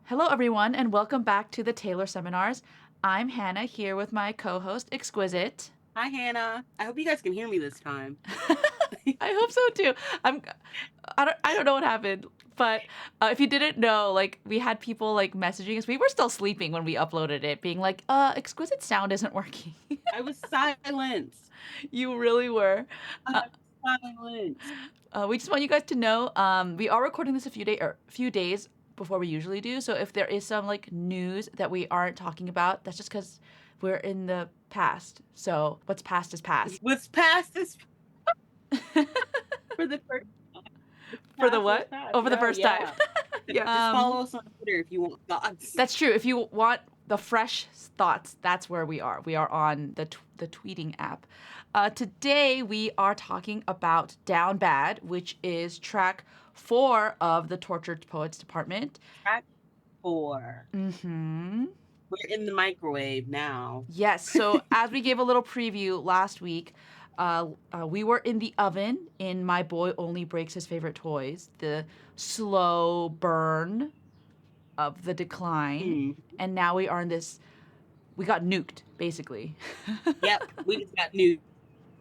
Hello, everyone, and welcome back to the Taylor Seminars. I'm Hannah here with my co-host, Exquisite. Hi, Hannah. I hope you guys can hear me this time. I hope so too. I'm. I don't know what happened, but if you didn't know, like we had people like messaging us. We were still sleeping when we uploaded it, being like, Exquisite sound isn't working." I was silenced. You really were. I Uh, was silenced. we just want you guys to know, we are recording this a few days before we usually do. So if there is some like news that we aren't talking about, that's just because we're in the past. So what's past is past. What's past is for the first time. What's For the past is what? past. Oh, for the No, first time. yeah. Yeah. Just follow us on Twitter if you want thoughts. That's true. If you want the fresh thoughts, that's where we are. We are on the tweeting app. Today we are talking about Down Bad, which is track 4 of the Tortured Poets Department. Track 4. Mm-hmm. We're in the microwave now. Yes. So as we gave a little preview last week, we were in the oven in My Boy Only Breaks His Favorite Toys, the slow burn of the decline. Mm. And now we are in this, we got nuked, basically. Yep, we just got new.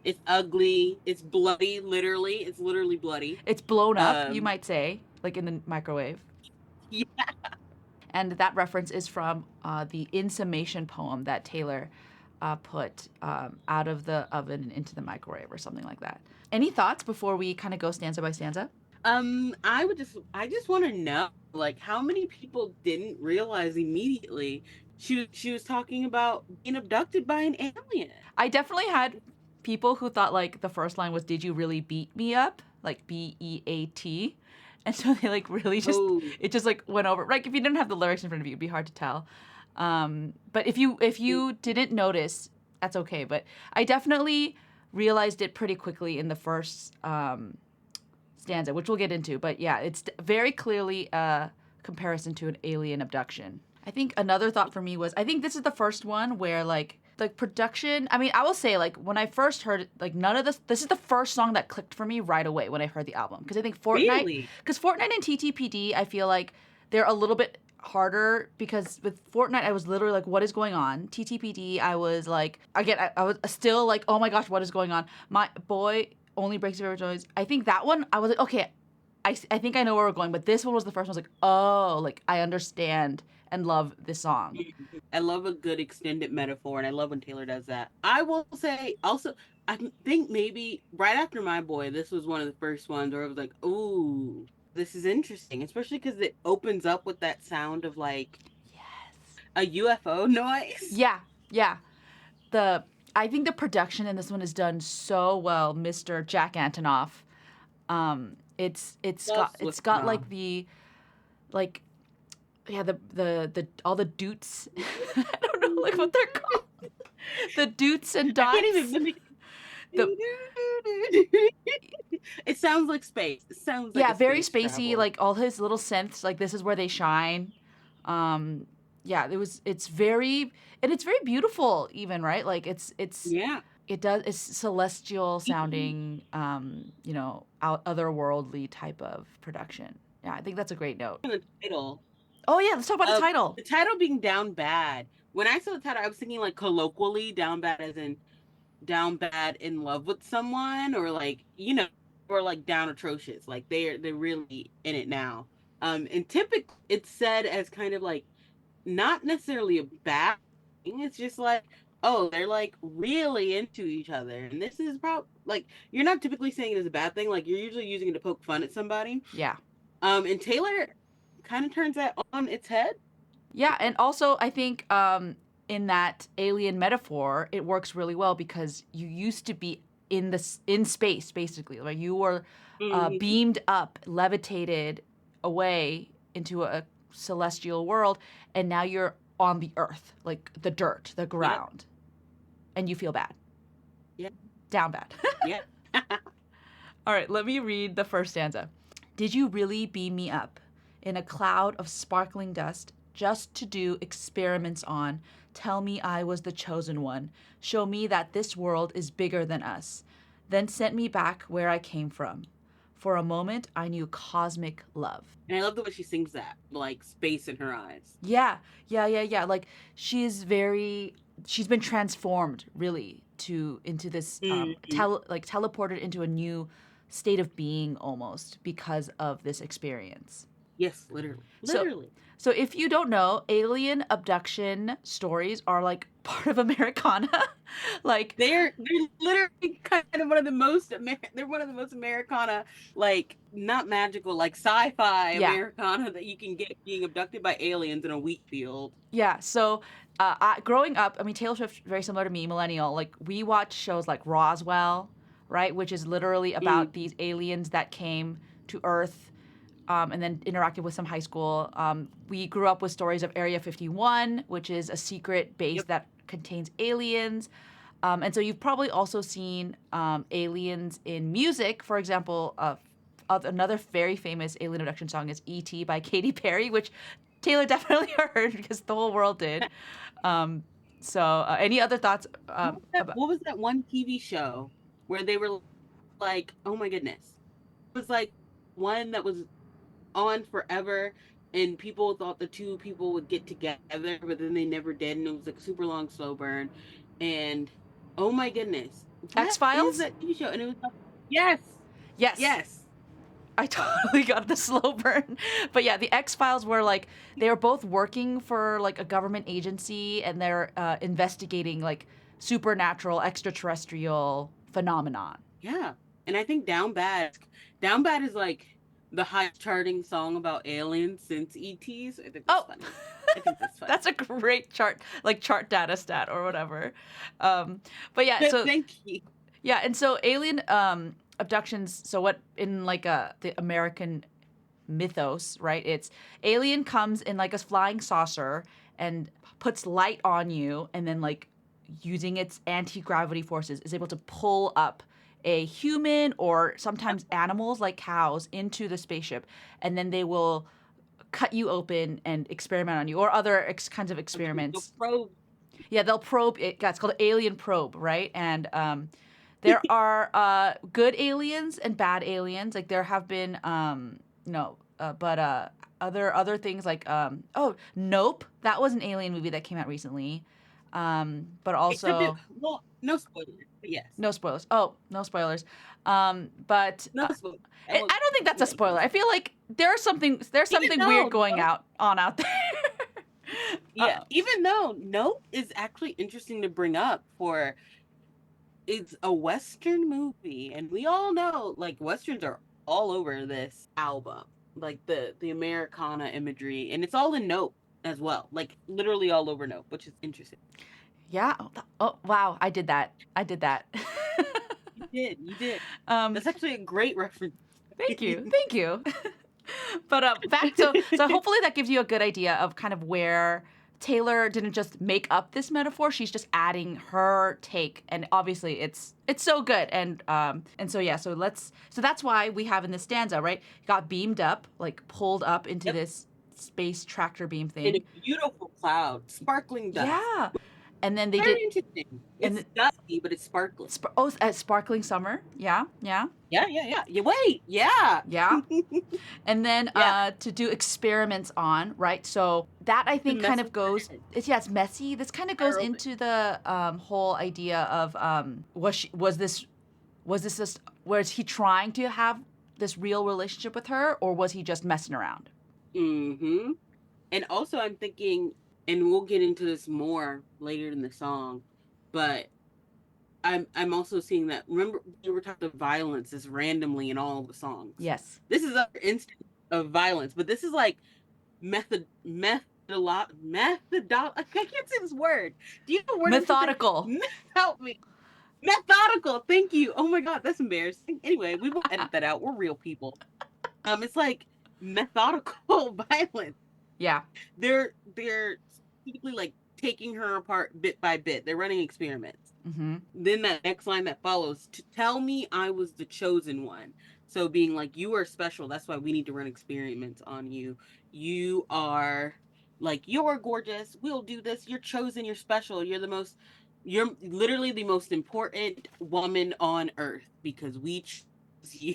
It's ugly. It's bloody, literally. It's literally bloody. It's blown up, you Um, might say, like in the microwave. yeah. And that reference is from the In Summation poem that Taylor put out of the oven and into the microwave or something like that. Any thoughts before we kind of go stanza by stanza? I just want to know, like, how many people didn't realize immediately she was talking about being abducted by an alien. I definitely had people who thought like the first line was, "Did you really beat me up?" Like BEAT. And so they like really just, Oh, it just like went over. Like if you didn't have the lyrics in front of you, it'd be hard to tell. But if you didn't notice, that's okay. But I definitely realized it pretty quickly in the first stanza, which we'll get into. But yeah, it's very clearly a comparison to an alien abduction. I think another thought for me was, I think this is the first one where like the production, I mean, I will say like when I first heard it, like none of this is the first song that clicked for me right away when I heard the album. Because I think really? Fortnite and TTPD, I feel like they're a little bit harder because with Fortnite I was literally like, what is going on? TTPD, I was like, again, I was still like, oh my gosh, what is going on? My Boy Only Breaks Your Favorite Toys. I think that one I was like, okay, I think I know where we're going, but this one was the first one. I was like, oh, like I understand and love this song. I love a good extended metaphor, and I love when Taylor does that. I will say also, I think maybe right after My Boy, this was one of the first ones where I was like, ooh, this is interesting, especially because it opens up with that sound of like Yes. a UFO noise. Yeah, yeah. The I think the production in this one is done so well, Mr. Jack Antonoff. Love It's Swift got Enough. like the like yeah the all the doots. I don't know like what they're called. The doots and I can't even dots. mimic. The It sounds like space. It sounds like Yeah, a very space spacey. travel. Like all his little synths. Like this is where they shine. Um, yeah, it's very and it's very beautiful. Even right. Like Yeah. it's celestial sounding. Otherworldly type of production. Yeah, I think that's a great note. The title. Oh yeah, let's talk about the title. The title being Down Bad. When I saw the title, I was thinking like colloquially down bad as in down bad in love with someone or like, or like down atrocious. Like they're really in it now. And typically it's said as kind of like not necessarily a bad thing. It's just like, oh, they're like really into each other. And this is probably like you're not typically saying it as a bad thing. Like you're usually using it to poke fun at somebody. Yeah. And Taylor kind of turns that on its head. Yeah, and also I think in that alien metaphor, it works really well because you used to be in space basically. Like you were Mhm. beamed up, levitated away into a celestial world, and now you're on the earth, like the dirt, the Yep. ground, and you feel bad, Yep. down bad. Yep. All right, let me read the first stanza. Did you really beam me up in a cloud of sparkling dust just to do experiments on? Tell me I was the chosen one. Show me that this world is bigger than us. Then sent me back where I came from. For a moment, I knew cosmic love. And I love the way she sings that, like space in her eyes. Yeah, yeah. Like she's been transformed really to into this Mm-hmm. like teleported into a new state of being almost because of this experience. Yes, literally. So Literally. so if you don't know, alien abduction stories are like part of Americana. Like They're literally kind of one of the most they're one of the most Americana, like not magical, like sci-fi yeah. Americana that you can get being abducted by aliens in a wheat field. Yeah, so growing up, I mean, Taylor Swift, very similar to me, millennial. Like, we watch shows like Roswell, right, which is literally about Mm. these aliens that came to Earth and then interacted with some high school. We grew up with stories of Area 51, which is a secret base Yep. that contains aliens. And so you've probably also seen aliens in music. For example, another very famous alien abduction song is "E.T." by Katy Perry, which Taylor definitely heard because the whole world did. Um, any other thoughts about? What was that one TV show where they were like, oh my goodness. It was like one that was on forever and people thought the two people would get together, but then they never did, and it was like super long slow burn. And oh my goodness, X what is Files? that TV show? And it was like, yes, Yes, yes. I totally got the slow burn. But yeah, the X Files were like they were both working for like a government agency, and they're investigating like supernatural extraterrestrial phenomenon. Yeah. And I think Down Bad is like the highest charting song about aliens since ET's. I think that's Oh, funny. I think that's funny. that's a great chart, like chart data stat or whatever. Um, but yeah, so Thank you. yeah, and so alien abductions. So what in like the American mythos, right? It's alien comes in like a flying saucer and puts light on you, and then like using its anti-gravity forces is able to pull up a human or sometimes animals like cows into the spaceship, and then they will cut you open and experiment on you or other kinds of The experiments. probe. Yeah, they'll probe it. Yeah, it's called alien probe, right? And there are good aliens and bad aliens. Like there have been no, but other things like oh, Nope. That was an alien movie that came out recently. But Except it, also well, no spoilers, but yes. no spoilers. Oh, no spoilers. But No spoilers. I don't think that's a spoiler. I feel like there's Even something weird though, going no, out there. yeah, even though Nope is actually interesting to bring up for it's a Western movie, and we all know like Westerns are all over this album, like the Americana imagery, and it's all in Nope as well, like literally all over Nope, which is interesting. Yeah. Oh, wow. I did that. I did that. You did. um, That's actually a great reference. thank you. Thank you. But back to so hopefully that gives you a good idea of kind of where Taylor didn't just make up this metaphor. She's just adding her take, and obviously it's so good. And so yeah. So that's why we have in this stanza, right? Got beamed up, like pulled up into Yep. this space tractor beam In thing. a beautiful cloud, sparkling dust. Yeah. And then they did Very interesting. and It's dusty, but it's sparkling. sparkling summer. Yeah. Yeah. Yeah. You wait. Yeah. Yeah. And then Yeah. to do experiments on, right? So that I The think mess kind of of goes, planet. it's messy. This kind of goes Terrible. into the whole idea of was this just, was he trying to have this real relationship with her, or was he just messing around? Mm-hmm. And also I'm thinking, and we'll get into this more later in the song, but I'm also seeing that, remember we were talking about violence is randomly in all the songs. Yes. This is an instance of violence, but this is like I can't say this word. Do you know what Methodical. Help me. Methodical. Thank you. Oh my god, that's embarrassing. Anyway, we won't edit that out. We're real people. It's like methodical violence. Yeah. They're typically like taking her apart bit by bit. They're running experiments. Mm-hmm. Then that next line that follows, to tell me I was the chosen one. So being like, you are special. That's why we need to run experiments on you. You are like, you're gorgeous. We'll do this. You're chosen. You're special. You're literally the most important woman on earth because we you.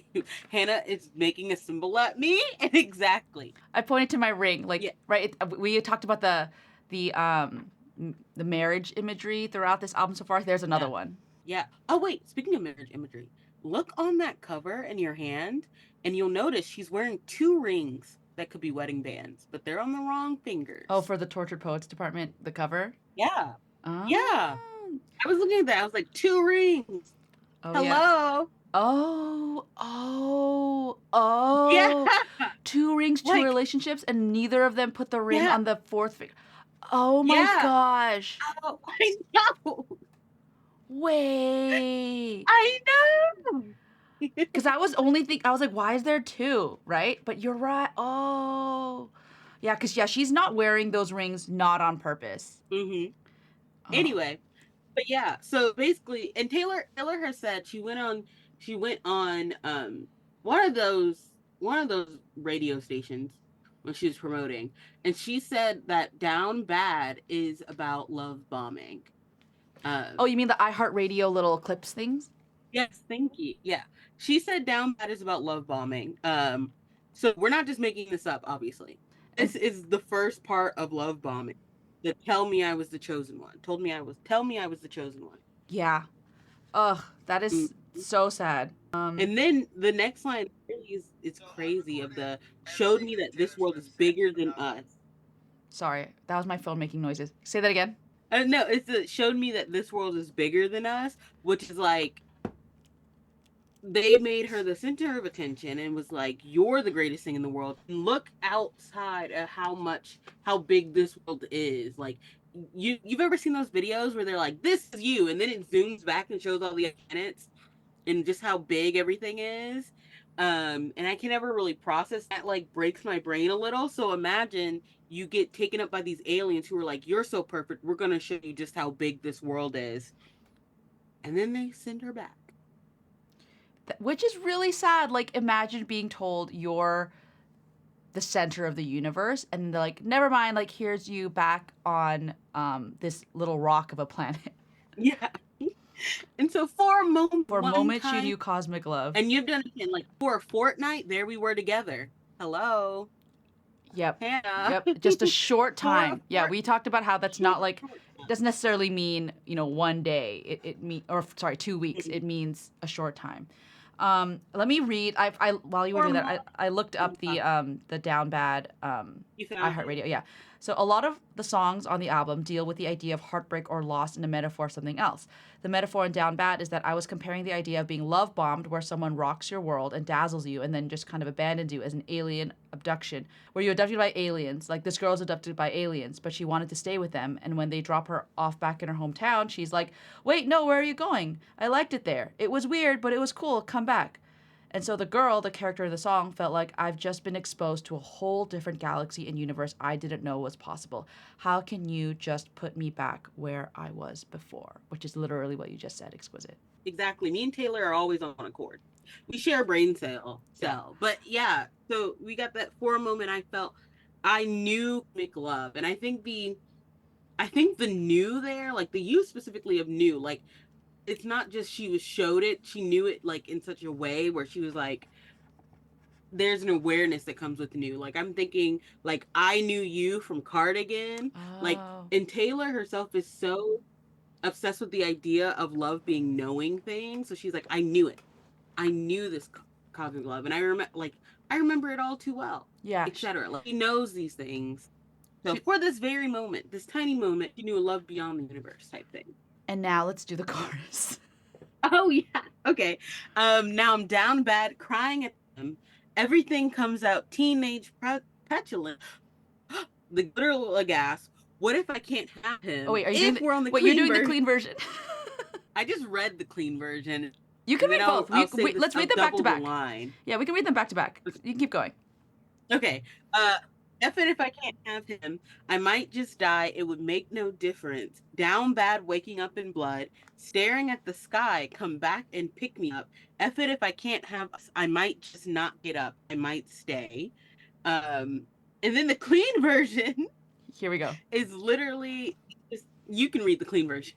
Hannah is making a symbol at me, and exactly. I pointed to my ring, like Yeah. right. We talked about the marriage imagery throughout this album so far. There's another Yeah. one. Yeah. Oh wait, speaking of marriage imagery, look on that cover in your hand, and you'll notice she's wearing 2 rings that could be wedding bands, but they're on the wrong Oh, fingers. for the Tortured Poets Department, the cover. Yeah. Yeah. Oh, I was looking at that. I was like, 2 rings. oh yeah. Hello. Yeah. Oh. 2 rings, two Like, relationships, and neither of them put the ring yeah. on the fourth finger. Oh my Yeah. gosh. Oh, I know. Wait. I know. Because I was like, why is there two, right? But you're right. Oh. Yeah, because, yeah, she's not wearing those rings not on purpose. hmm Oh. Anyway, but yeah, so basically, and Taylor has said she went on one of those one of those radio stations when she was promoting, and she said that Down Bad is about love bombing. Oh, Um you mean the iHeartRadio little clips things? yes, thank you. Yeah. She said Down Bad is about love bombing. So we're not just making this up, obviously. And This is the first part of love bombing. The tell me I was the chosen one. Tell me I was the chosen one. yeah. Ugh, that Mm. is so sad. And then the next line really is crazy of the showed me that this world is bigger than us. Sorry, that was my phone making noises. Say that again. No, it's the showed me that this world is bigger than us, which is like they made her the center of attention and was like, "You're the greatest thing in the world." And look outside at how big this world is. Like you've ever seen those videos where they're like, "This is you," and then it zooms back and shows all the planets and just how big everything is. And I can never really process that. Like breaks my brain a little. So imagine you get taken up by these aliens who are like, "You're so perfect. We're gonna show you just how big this world is," and then they send her back. Which is really sad. Like, imagine being told you're the center of the universe, and they're like, never mind. Like, here's you back on this little rock of a planet. Yeah. And so for a moment, For a one moment, you time, knew cosmic love. and you've done it again, like for a fortnight, there we were together. Hello, Yep. Hannah. Yep. Just a short For a time. Yeah, we talked about how that's not like fortnight. doesn't necessarily mean, one day. It mean or sorry, 2 weeks. It means a short time. Let me read. I while you were For a doing that, month. I looked up the Down Bad You found it? iHeartRadio. Yeah. So a lot of the songs on the album deal with the idea of heartbreak or loss in a metaphor of something else. The metaphor in Down Bad is that I was comparing the idea of being love bombed, where someone rocks your world and dazzles you and then just kind of abandons you, as an alien abduction, where you're abducted by aliens. Like this girl's abducted by aliens, but she wanted to stay with them. And when they drop her off back in her hometown, she's like, wait, no, where are you going? I liked it there. It was weird, but it was cool. Come back. And so the girl, the character of the song, felt like I've just been exposed to a whole different galaxy and universe I didn't know was possible. How can you just put me back where I was before? Which is literally what you just said, Exquisite. Exactly. Me and Taylor are always on accord. We share a brain Yeah. cell. But yeah, so we got that for a moment I felt I knew McLove. And I think the new there, like the use specifically of new, like it's not just she was showed it, she knew it like in such a way where she was like, there's an awareness that comes with new. Like I'm thinking like I knew you from Cardigan. Like Oh. and Taylor herself is so obsessed with the idea of love being knowing things. So she's like, I knew it. I knew this cosmic love. And I remember it all too well, Yeah. etc. Like he knows these things. So She, for this very moment, this tiny moment, you knew a love beyond the universe type thing. and now let's do the chorus. Oh yeah. Okay. Now I'm down bad, crying at them. Everything comes out teenage petulant. The literal gasp. What if I can't have Oh him? wait, are you doing If we're on the wait, you're clean doing the version. clean version. I just read the clean version. You can And then read both. I'll say this. Let's I'll read them back double to the back. line. Yeah, we can read them back to back. You can keep going. Okay. F it if I can't have him. I might just die. It would make no difference. Down bad, waking up in blood, staring at the sky. Come back and pick me up. F it if I can't have us. I might just not get up. I might stay. And then the clean version Here we go. is literally just you can read the clean version.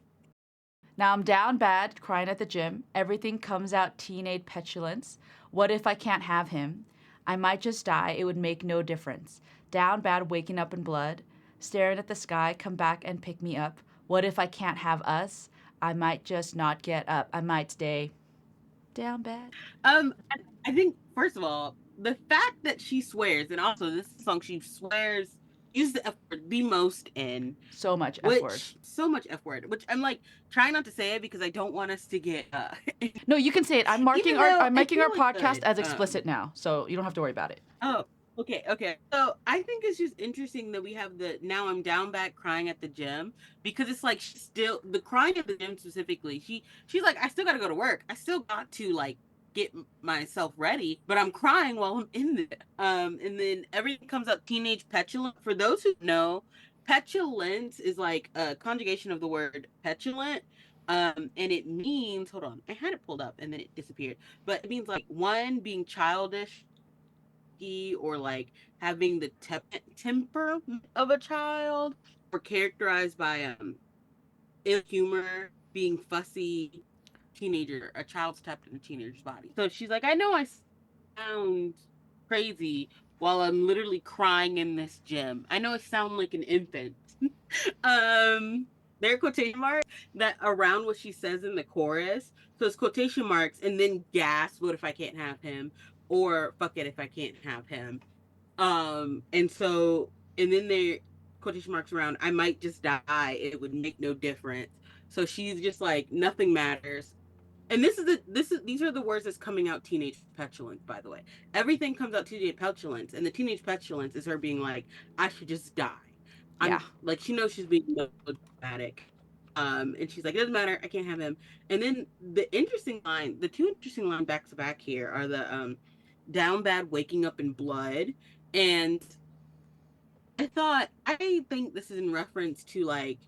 Now I'm down bad, crying at the gym. Everything comes out teenage petulance. What if I can't have him? I might just die. It would make no difference. Down bad, waking up in blood. Staring at the sky, come back and pick me up. What if I can't have us? I might just not get up. I might stay down bad. I think first of all, the fact that she swears, and also this song she swears, uses the F word the most in, So much F word. which so much F word, which I'm like trying not to say it because I don't want us to get No, you can say it. even though I'm I making our feel it podcast could. as explicit now, so you don't have to worry about it. Oh, okay. So I think it's just interesting that we have the now I'm down bad crying at the gym because it's like she's still the crying at the gym specifically. She's like, I still gotta go to work. I still got to like get myself ready, but I'm crying while I'm in there. And then everything comes up teenage petulant. For those who know, petulance is like a conjugation of the word petulant. And it means, hold on, I had it pulled up and then it disappeared. But it means like one being childish or like having the temper of a child, or characterized by ill humor, being fussy, teenager, a child's trapped in a teenager's body. So she's like, I know I sound crazy while I'm literally crying in this gym. I know I sound like an infant. um there are quotation marks that around what she says in the chorus. So it's quotation marks and then gasp, what if I can't have him? Or fuck it if I can't have him. And so and then they quotation marks around, I might just die. It would make no difference. So she's just like, nothing matters. And these are the words that's coming out teenage petulance, by the way. Everything comes out teenage petulance, and the teenage petulance is her being like, I should just die. Yeah. I'm like, she knows she's being dramatic. And she's like, it doesn't matter, I can't have him. And then the two interesting line back to back here are the down bad waking up in blood. And I think this is in reference to like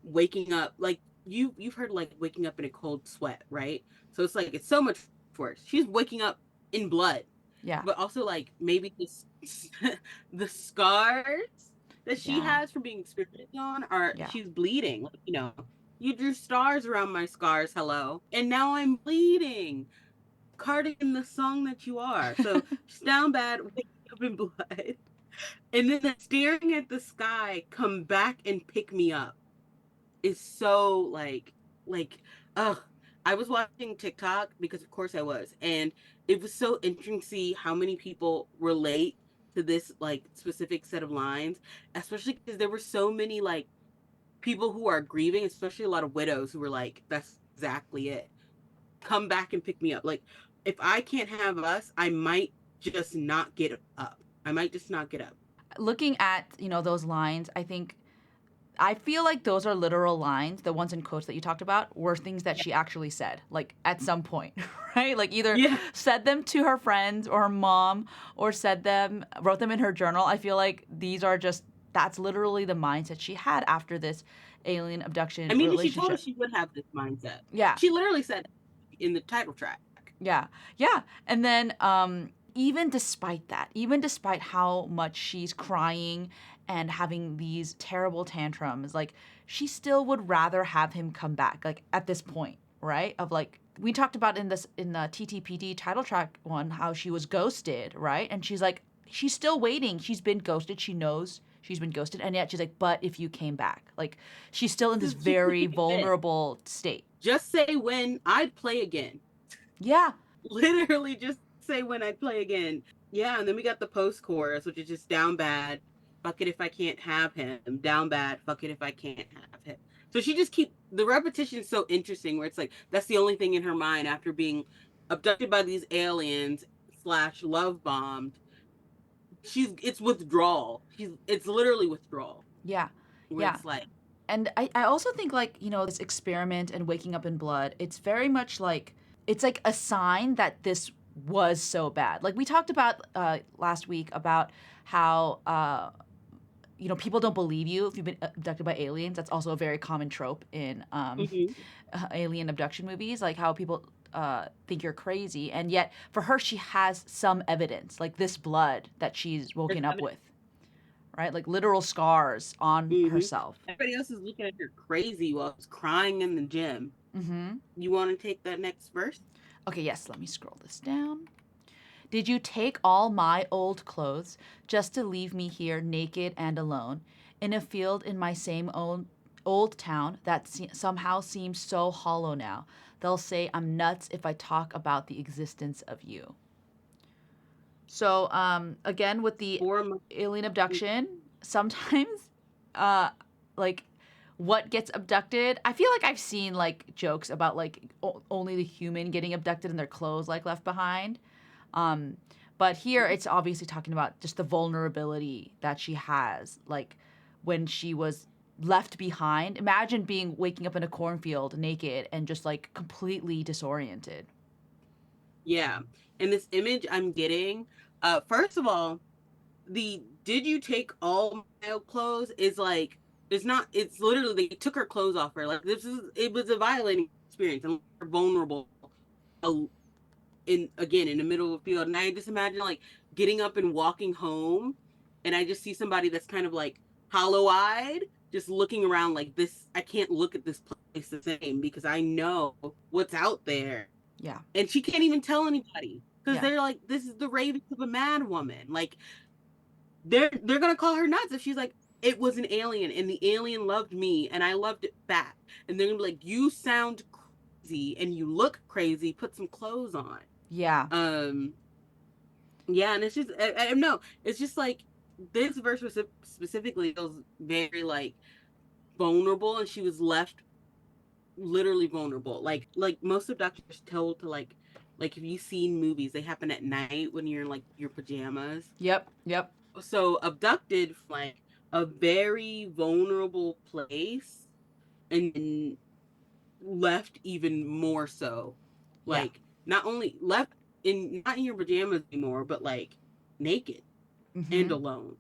waking up, like you've heard like waking up in a cold sweat, right? So it's like it's so much worse. She's waking up in blood, Yeah. but also like maybe this the scars that she Yeah. has from being experimented on are Yeah. she's bleeding. Like, you drew stars around my scars, hello. And now I'm bleeding. Cardigan, the song that you are. So she's down bad, waking up in blood. And then the staring at the sky, come back and pick me up is so like ugh. I was watching TikTok because of course I was, and it was so interesting to see how many people relate to this like specific set of lines, especially because there were so many like people who are grieving, especially a lot of widows who were like, that's exactly it. Come back and pick me up. Like, if I can't have us, I might just not get up. I might just not get up. Looking at, those lines, I feel like those are literal lines. The ones in quotes that you talked about were things that she actually said, like at some point, right? Like either Yeah. said them to her friends or her mom or wrote them in her journal. I feel like that's literally the mindset she had after this alien abduction I mean, she told us relationship. she would have this mindset. Yeah. She literally said in the title track. Yeah. Yeah. And then even despite that, even despite how much she's crying and having these terrible tantrums, like she still would rather have him come back, like at this point, right? Of like we talked about in the TTPD title track one, how she was ghosted, right? And she's like, she's still waiting. She's been ghosted. She knows she's been ghosted. And yet she's like, but if you came back, like she's still in this very vulnerable state. Just say when I'd play again. Yeah. Literally just say when I'd play again. Yeah, and then we got the post chorus, which is just down bad. Fuck it if I can't have him. Down bad. Fuck it if I can't have him. So she just the repetition is so interesting where it's like that's the only thing in her mind after being abducted by these aliens / love bombed. It's withdrawal. It's literally withdrawal. Yeah. Where Yeah. it's like, And I also think like, this experiment and waking up in blood, it's very much like it's like a sign that this was so bad. Like we talked about last week about how people don't believe you if you've been abducted by aliens. That's also a very common trope in alien abduction movies, like how people think you're crazy, and yet for her she has some evidence, like this blood that she's woken up with, right? Like literal scars on herself. Everybody else is looking at her crazy while it's crying in the gym. You want to take that next verse? Okay, yes, let me scroll this down. Did you take all my old clothes just to leave me here naked and alone in a field in my same old town that somehow seems so hollow now? They'll say I'm nuts if I talk about the existence of you. So, again, with the For my, alien abduction, sometimes, uh, like, what gets abducted, I feel like I've seen, like, jokes about, like, only the human getting abducted and their clothes, like, left behind. Um, but here it's obviously talking about just the vulnerability that she has, like, when she was left behind. Imagine waking up in a cornfield naked and just, like, completely disoriented. yeah. And this image I'm getting, first of all, the did you take all my old clothes is like it's not, it's literally they took her clothes off her. Like this is, it was a violating experience and we're vulnerable, uh, in again in the middle of a field. And I just imagine like getting up and walking home, and I just see somebody that's kind of like hollow eyed, just looking around like this. I can't look at this place the same because I know what's out there, Yeah. and she can't even tell anybody because Yeah. they're like, this is the ravings of a mad woman. Like they're gonna call her nuts if she's like, it was an alien and the alien loved me and I loved it back. And they're gonna be like, you sound crazy and you look crazy. Put some clothes on. Yeah. Um, yeah, and it's just I don't know. It's just like this verse specifically feels very like vulnerable, and she was left literally vulnerable. Like most abductions told to like if you've seen movies, they happen at night when you're in like your pajamas. Yep. Yep. So abducted from like a very vulnerable place and left even more so, Yeah. like not only left in not in your pajamas anymore, but like naked and Mm-hmm. alone.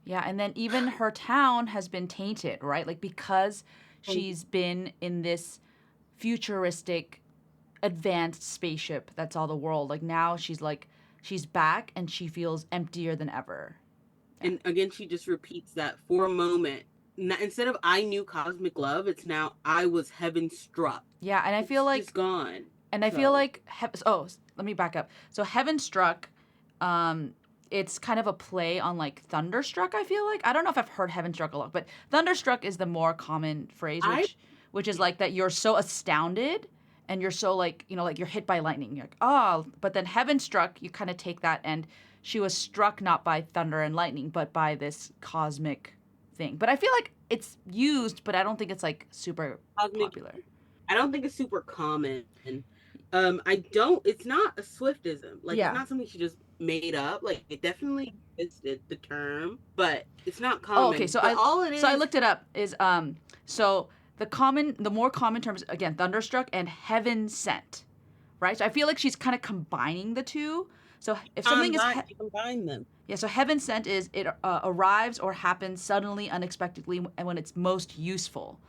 Yeah, and then even her town has been tainted, right? Like because she's been in this futuristic advanced spaceship that's all the world. Like now she's back and she feels emptier than ever. Yeah. And again, she just repeats that for a moment. Instead of I knew cosmic love, it's now I was heaven struck. Yeah, and It's just gone. I feel So like let me back up. So Heaven Struck, um, it's kind of a play on like Thunderstruck. I feel like I don't know if I've heard Heaven Struck a lot, but Thunderstruck is the more common phrase, I which is like that you're so astounded and you're so like like you're hit by lightning. You're like oh, but then Heaven Struck, you kind of take that and she was struck not by thunder and lightning, but by this cosmic thing. But I feel like it's used, but I don't think it's like super cosmic. popular. I don't think it's super common. I don't. It's not a Swiftism. Like it's Yeah. not something she just made up. Like it definitely existed, the term, but it's not Oh, okay. common. But all it I is, looked it up. Is so the more common terms again, thunderstruck and heaven sent, right? So I feel like she's kind of combining the two. So if something is combine them. yeah, so heaven sent is it arrives or happens suddenly, unexpectedly, and when it's most useful.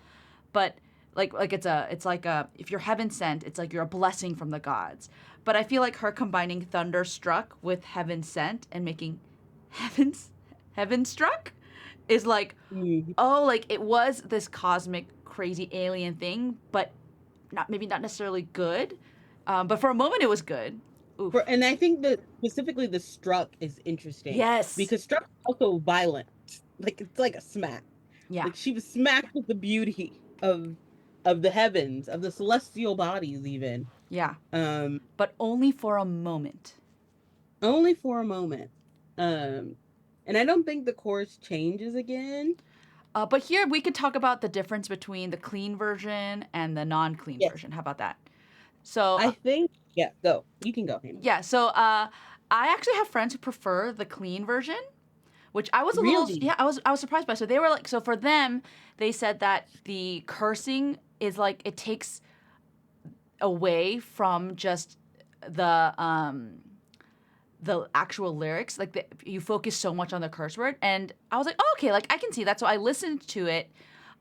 But it's like a if you're heaven sent, it's like you're a blessing from the gods. But I feel like her combining thunderstruck with heaven sent and making heavens heaven struck is like Mhm. oh like it was this cosmic crazy alien thing, but not necessarily good. But for a moment it was good. Oof. And I think that specifically the struck is interesting Yes. because struck is also violent. Like it's like a smack. Yeah. Like she was smacked with the beauty of the heavens, of the celestial bodies, even. Yeah. Um, But only for a moment. only for a moment. Um, and I don't think the course changes again. But here we could talk about the difference between the clean version and the non-clean Yes, version. How about that? So I think. Yeah, go. You can go, Hannah. yeah, so I actually have friends who prefer the clean version, which I was a little Really? yeah, I was surprised by. So they were like so for them, they said that the cursing is like it takes away from just the actual lyrics, like you focus so much on the curse word, and I was like, oh, okay, like I can see that. So I listened to it,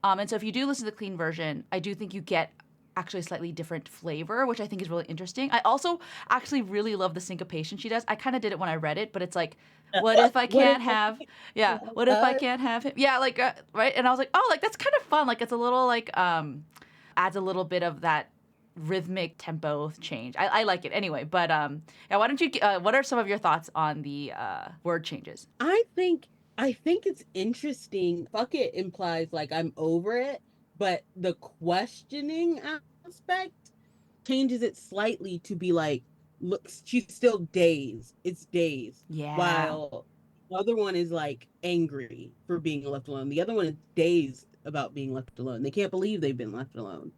and so if you do listen to the clean version, I do think you get actually a slightly different flavor, which I think is really interesting. I also actually really love the syncopation she does. I kind of did it when I read it, but it's like, what if I What if can't have, yeah, what if I can't have him? Yeah, like, right? And I was like, oh, like that's kind of fun. Like it's a little like, adds a little bit of that rhythmic tempo change. I like it anyway. But yeah, why don't you? What are some of your thoughts on the word changes? I think I think it's interesting. Fuck it implies like I'm over it, but the questioning aspect changes it slightly to be like, look, she's still dazed. It's dazed. Yeah. While the other one is like angry for being left alone. The other one is dazed about being left alone. They can't believe they've been left alone.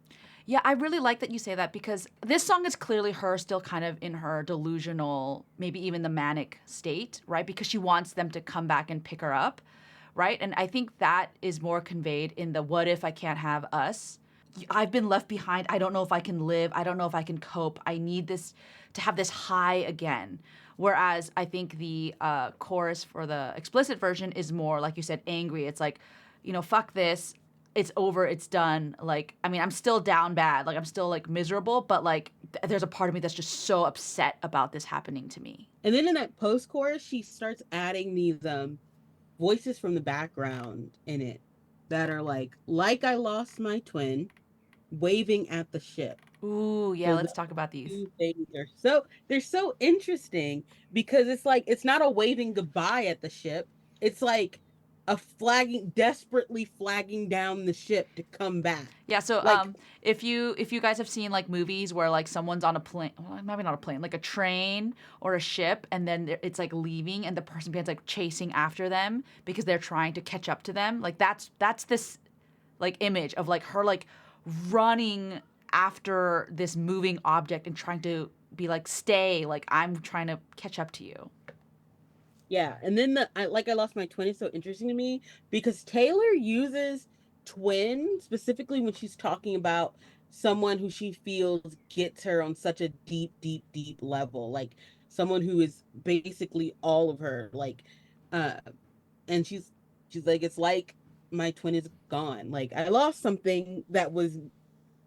Yeah, I really like that you say that because this song is clearly her still kind of in her delusional, maybe even the manic state, right? Because she wants them to come back and pick her up, right? And I think that is more conveyed in the what if I can't have us? I've been left behind. I don't know if I can live. I don't know if I can cope. I need this to have this high again. Whereas I think the chorus for the explicit version is more, like you said, angry. It's like, fuck this. It's over. It's done. Like, I mean, I'm still down bad. Like, I'm still like miserable, but like, there's a part of me that's just so upset about this happening to me. And then in that post chorus, she starts adding these voices from the background in it that are like I lost my twin, waving at the ship. Ooh, yeah. So Let's those talk about these. two things are they're so interesting because it's like it's not a waving goodbye at the ship. It's like a desperately flagging down the ship to come back. Yeah, so Like, if you guys have seen like movies where like someone's on a plane, well, maybe not a plane, like a train or a ship, and then it's like leaving, and the person behind like chasing after them because they're trying to catch up to them. Like that's this like image of like her like running after this moving object and trying to be like stay, like I'm trying to catch up to you. yeah, and then I lost my twin is so interesting to me because Taylor uses twin specifically when she's talking about someone who she feels gets her on such a deep, deep, deep level, like someone who is basically all of her, like, uh, and she's like, it's like my twin is gone. Like I lost something that was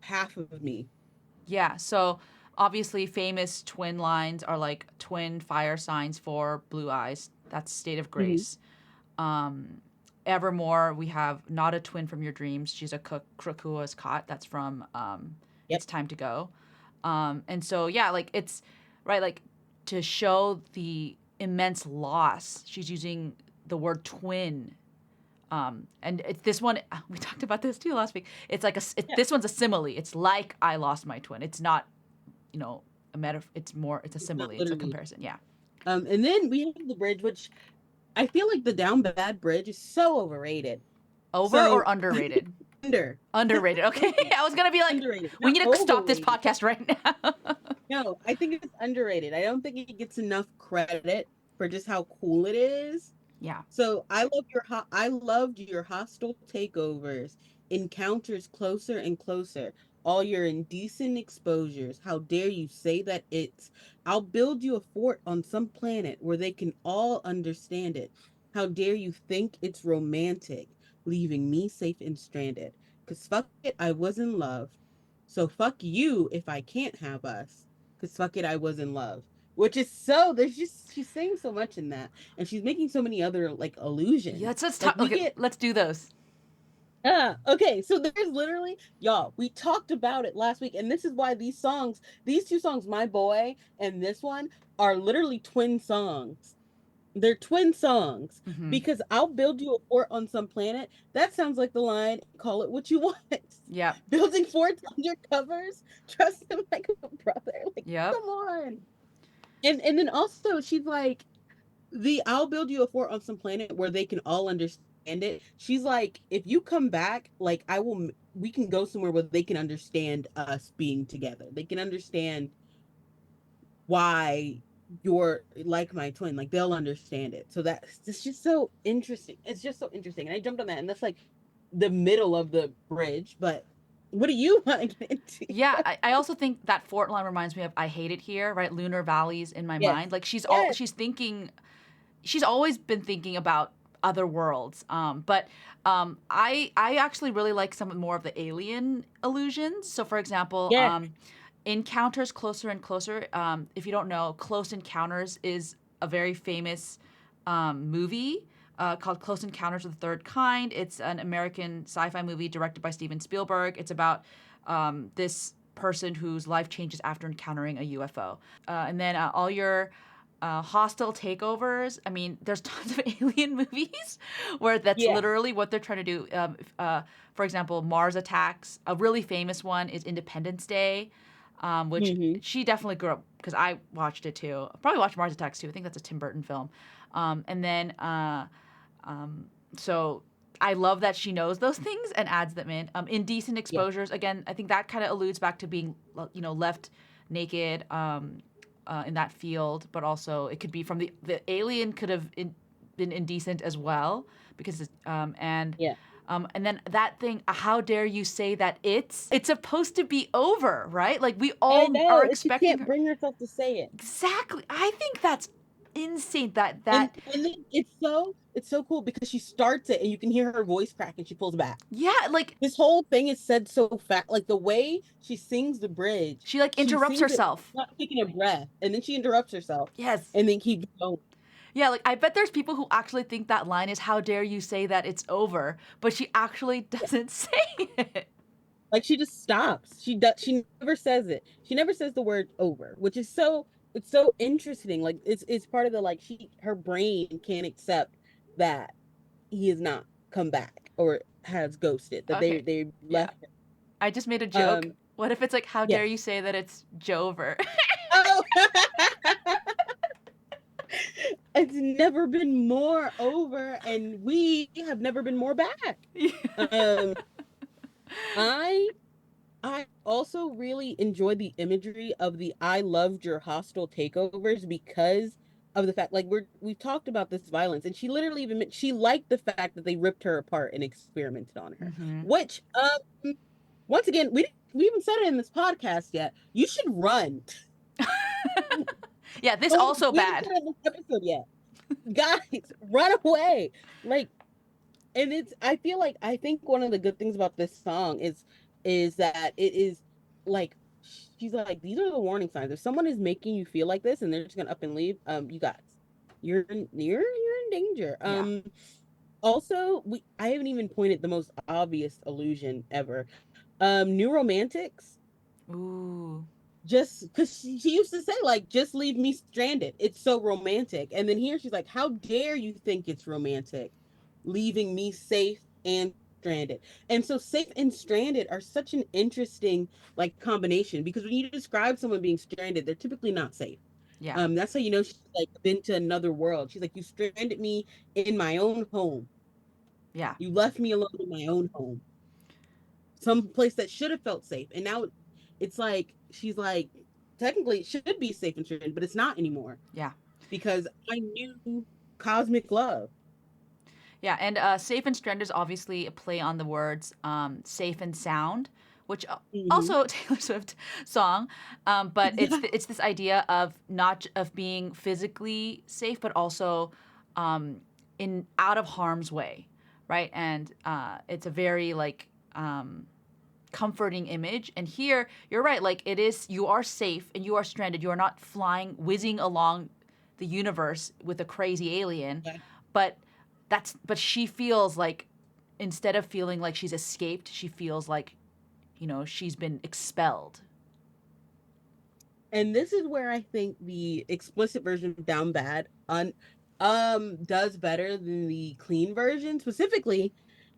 half of me. Yeah, so obviously famous twin lines are like twin fire signs for blue eyes. That's state of Hmm. grace. Evermore, we have not a twin from your dreams. She's a Krakua's caught. That's from Yep. It's Time to Go. And so, yeah, like it's right, like to show the immense loss, she's using the word twin. And it's this one, we talked about this too last week. It's like Yeah. this one's a simile. It's like I lost my twin. It's not, a metaphor. It's a It's not simile. It's a literally. comparison. Yeah. And then we have the bridge, which I feel like the Down Bad Bridge is so overrated. Over or So underrated? under Underrated. Okay. I was going to be like, underrated, we not need to stop this overrated. podcast right now. No, I think it's underrated. I don't think it gets enough credit for just how cool it is. Yeah. So I loved your hostile takeovers, encounters closer and closer, all your indecent exposures. How dare you say that it's I'll build you a fort on some planet where they can all understand it. How dare you think it's romantic, leaving me safe and stranded. 'Cause fuck it, I was in love. So fuck you if I can't have us. 'Cause fuck it, I was in love. Which is so there's just she's saying so much in that and she's making so many other like Yeah, illusions. let's Like talk. we Okay, get let's do those. okay, so there's literally y'all, we talked about it last week, and this is why these two songs, My Boy and this one, are literally twin songs. They're twin songs Hmm. because I'll build you a fort on some planet. That sounds like the line, call it what you want. Yep. Building forts under covers, trust him like a brother. Like, Yep. come on. And then also she's like, the I'll build you a fort on some planet where they can all understand it. She's like, if you come back, like we can go somewhere where they can understand us being together. They can understand why you're like my twin. Like they'll understand it. So that's it's just so interesting. It's just so interesting. And I jumped on that, and that's like the middle of the bridge. But what do you want to get into? Yeah, I also think that Fort line reminds me of I Hate It Here, right? Lunar Valleys in my Yes. mind. Like Yes. she's always been thinking about other worlds. But I actually really like some more of the alien illusions. So for example, Yes. Encounters Closer and Closer. If you don't know, Close Encounters is a very famous movie called Close Encounters of the Third Kind. It's an American sci-fi movie directed by Steven Spielberg. It's about this person whose life changes after encountering a UFO. And then all your hostile takeovers. I mean, there's tons of alien movies where that's Yeah. literally what they're trying to do. For example, Mars Attacks. A really famous one is Independence Day, which Hmm. she definitely grew up because I watched it too. Probably watched Mars Attacks too. I think that's a Tim Burton film. And then so I love that she knows those things and adds them in. Indecent Yeah. exposures. Again, I think that kind of alludes back to being, left naked in that field, but also it could be from the alien could have been indecent as well because Yeah. and then that thing, how dare you say that it's supposed to be over, right? Like we I all are know. And she expecting can't her. bring herself to say it. Exactly. I think that's insane. That And that and then it's so cool because she starts it and you can hear her voice crack and she pulls back. yeah, like This whole thing is said so fast. Like the way she sings the bridge, she like she interrupts sings it herself. not taking a breath, and then she interrupts herself, Yes. and then keeps going. Yeah, like I bet there's people who actually think that line is how dare you say that it's over, but she actually doesn't say it. Like she just stops. She does. She never says it. She never says the word over, which is so. It's so interesting. Like it's part of the like her brain can't accept that he has not come back or has ghosted. That Okay. they Yeah. left him. I just made a joke. Um. What if it's like how dare Yes. you say that it's Jover? Oh. It's never been more over, and we have never been more back. Yeah. Um, I I also really enjoy the imagery of the I loved your hostile takeovers because of the fact like we've talked about this violence and she literally even she liked the fact that they ripped her apart and experimented on her. Hmm. Which once again we haven't said it in this podcast yet. You should run. Yeah, this Don't also we haven't bad. said it in this episode yet. Guys, run away. Like and it's I think one of the good things about this song is that it is like she's like these are the warning signs if someone is making you feel like this and they're just gonna up and leave you guys you're in danger. Yeah. Also we I haven't even pointed the most obvious illusion ever. New Romantics, Ooh. just because she used to say like just leave me stranded, it's so romantic, and then here she's like how dare you think it's romantic leaving me safe and stranded. And so safe and stranded are such an interesting like combination because when you describe someone being stranded they're typically not safe. Yeah. That's how you know she's like been to another world. She's like you stranded me in my own home, Yeah. you left me alone in my own home, some place that should have felt safe, and now it's like she's like technically it should be safe and stranded but it's not anymore Yeah. because I knew cosmic love. Yeah, and Safe and Stranded is obviously a play on the words safe and sound, which Hmm. also a Taylor Swift song, but it's this idea of not of being physically safe, but also in out of harm's way, right? And it's a very like comforting image. And here, you're right, like it is, you are safe and you are stranded. You are not flying, whizzing along the universe with a crazy alien, but but she feels like instead of feeling like she's escaped, she feels like, she's been expelled. And this is where I think the explicit version of Down Bad does better than the clean version, specifically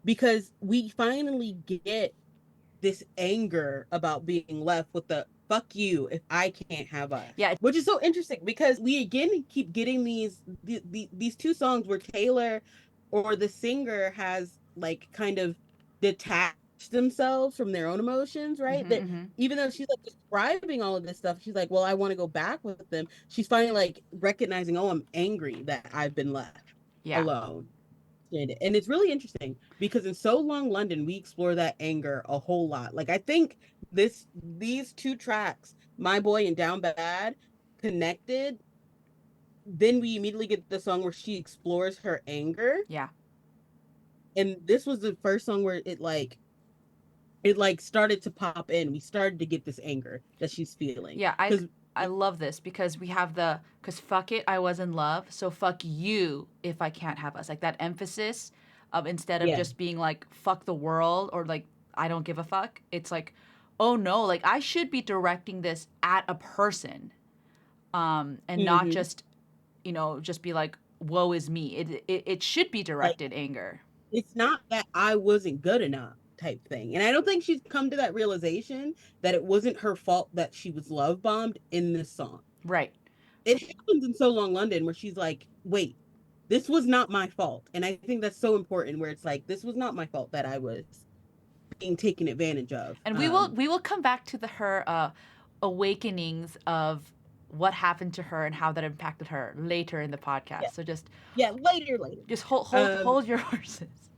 because we finally get this anger about being left with the fuck you if I can't have us. Yeah, Which is so interesting because we again keep getting these two songs where Taylor or the singer has like kind of detached themselves from their own emotions, right? mm-hmm, That mm-hmm. even though she's like describing all of this stuff, she's like, well, I want to go back with them. She's finally like recognizing, oh, I'm angry that I've been left Yeah, alone. And it's really interesting because in So Long London, we explore that anger a whole lot. Like I think these two tracks, My Boy and Down Bad, connected. Then we immediately get the song where she explores her anger. yeah, And this was the first song where it like started to pop in. We started to get this anger that she's feeling. yeah. I Because I love this because we have because fuck it, I was in love, so fuck you if I can't have us. Like that emphasis of instead of yeah, just being like fuck the world or like I don't give a fuck. It's like oh no, like I should be directing this at a person, and not Mm-hmm. just, just be like, woe is me. It should be Like, directed anger. it's not that I wasn't good enough type thing. And I don't think she's come to that realization that it wasn't her fault that she was love bombed in this song. Right. It happens in So Long London where she's like, wait, this was not my fault. And I think that's so important where it's like, this was not my fault that I was being taken advantage of. And we will come back to her awakenings of what happened to her and how that impacted her later in the podcast. Yeah. So just Yeah, later. just hold hold Um, hold your horses.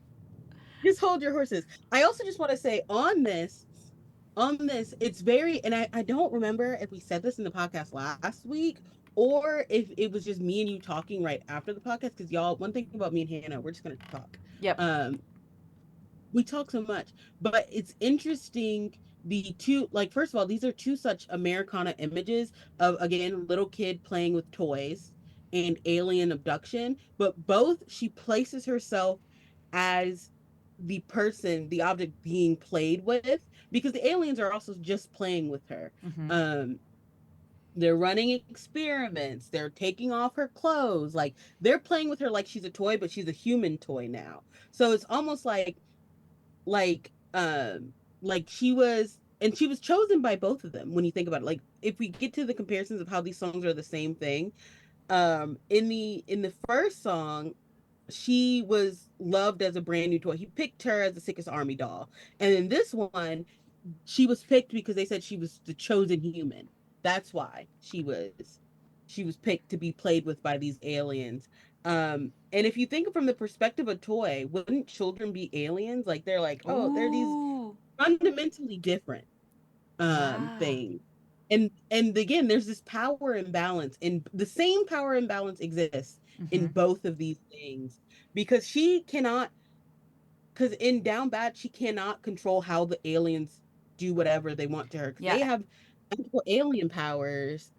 just hold your horses. I also just want to say on this, it's very, and I don't remember if we said this in the podcast last week or if it was just me and you talking right after the podcast. Because y'all, one thing about me and Hannah, we're just gonna talk. Yep. We talk so much, but it's interesting. The two, like, first of all, these are two such Americana images of, again, little kid playing with toys and alien abduction, but both she places herself as the person, the object being played with, because the aliens are also just playing with her. Mm-hmm. Um, they're running experiments, they're taking off her clothes, like they're playing with her like she's a toy, but she's a human toy now. So it's almost like she was chosen by both of them when you think about it. Like if we get to the comparisons of how these songs are the same thing, in the first song she was loved as a brand new toy. He picked her as the sickest army doll. And in this one, she was picked because they said she was the chosen human. That's why she was picked to be played with by these aliens. And if you think from the perspective of toy, wouldn't children be aliens? Like they're like, oh, they're these Ooh. fundamentally different Yeah. things. And again, there's this power imbalance, and the same power imbalance exists Mm-hmm. in both of these things because she cannot, because in Down Bad she cannot control how the aliens do whatever they want to her because they Yeah. have actual alien powers.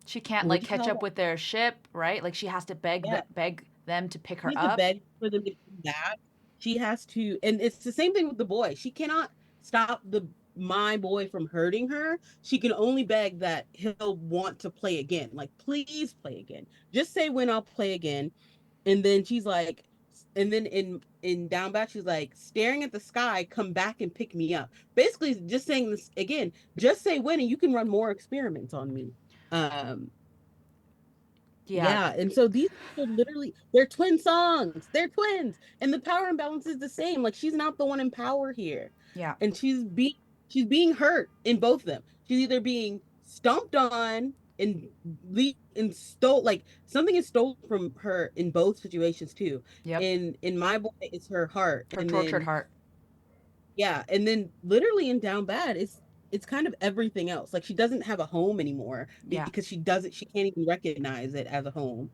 She can't What like do you catch call up that? with their ship, right? Like she has to Yeah, beg them to pick her she has to up. beg for them to come back. She has to, and it's the same thing with the boy. She cannot stop the my boy from hurting her. She can only beg that he'll want to play again. Like, please play again. Just say when I'll play again. And then she's like, and then in Down Bad, she's like, staring at the sky, come back and pick me up. Basically, just saying this again. Just say when, and you can run more experiments on me. Um, Yeah. yeah, and so these are literally they're twin songs. They're twins, and the power imbalance is the same. Like she's not the one in power here, Yeah. and she's being hurt in both of them. She's either being stomped on and stole, like something is stolen from her in both situations too. Yep. In My Boy, it's her heart, Her and tortured then heart. yeah, and then literally in Down Bad, it's kind of everything else. Like she doesn't have a home anymore Yeah. because she can't even recognize it as a home.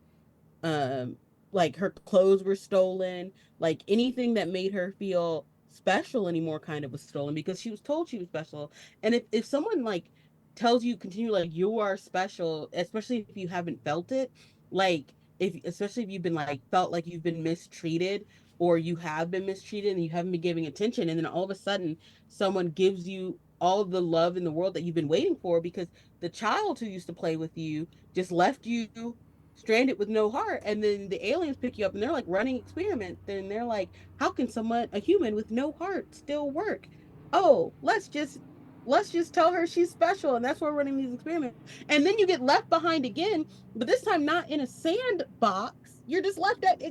um like her clothes were stolen, like anything that made her feel special anymore kind of was stolen because she was told she was special. And if someone like tells you continue like you are special, especially if you haven't felt it, like if especially if you've been like felt like you've been mistreated or you have been mistreated and you haven't been giving attention, and then all of a sudden someone gives you all the love in the world that you've been waiting for because the child who used to play with you just left you stranded with no heart, and then the aliens pick you up and they're like running experiments, and they're like, how can someone, a human with no heart, still work? Oh, let's just tell her she's special, and that's why we're running these experiments. And then you get left behind again, but this time not in a sandbox. You're just left at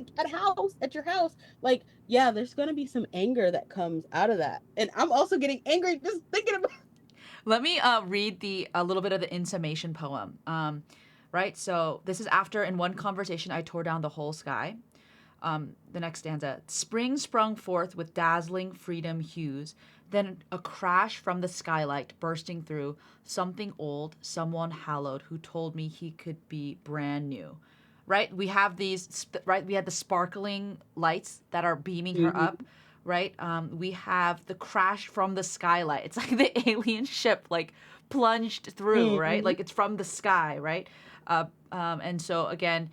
your house. Like, yeah, there's gonna be some anger that comes out of that, and I'm also getting angry just thinking about. Let me read the a little bit of the in summation poem. Right. So this is after in one conversation I tore down the whole sky. The next stanza: Spring sprung forth with dazzling freedom hues. Then a crash from the skylight bursting through. Something old, someone hallowed, who told me he could be brand new. Right. We have these. Right. We had the sparkling lights that are beaming her Mhm. up. Right. We have the crash from the skylight. It's like the alien ship like plunged through. Right. Mhm. Like it's from the sky. Right. And so again,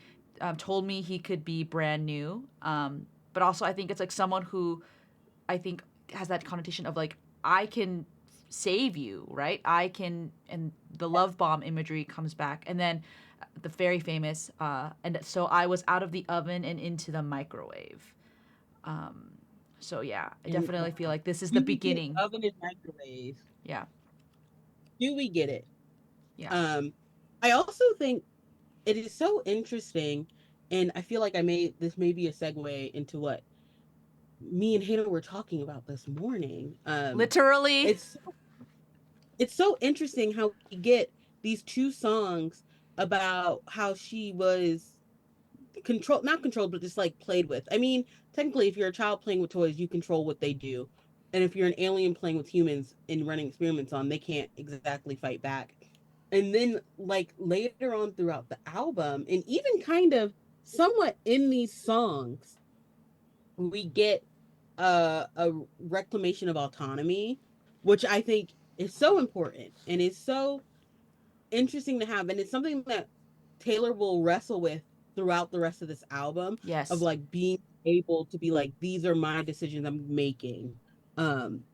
told me he could be brand new. But also, I think it's like someone who I think has that connotation of like I can save you, right? I can, and the love bomb imagery comes back, and then the very famous, and so I was out of the oven and into the microwave. Um, so yeah, I And definitely feel like this is the do we get beginning. oven and microwave? Yeah, Do we get it? yeah. Um, I also think it is so interesting, and I feel like I made this may be a segue into what me and Hannah were talking about this morning. Literally. It's it's so interesting how we get these two songs about how she was control not controlled but just like played with. I mean, technically if you're a child playing with toys, you control what they do. And if you're an alien playing with humans and running experiments on, they can't exactly fight back. And then like later on throughout the album and even kind of somewhat in these songs, we get a reclamation of autonomy, which I think is so important and is so interesting to have. And it's something that Taylor will wrestle with throughout the rest of this album of Yes. like being able to be like, these are my decisions I'm making. Um,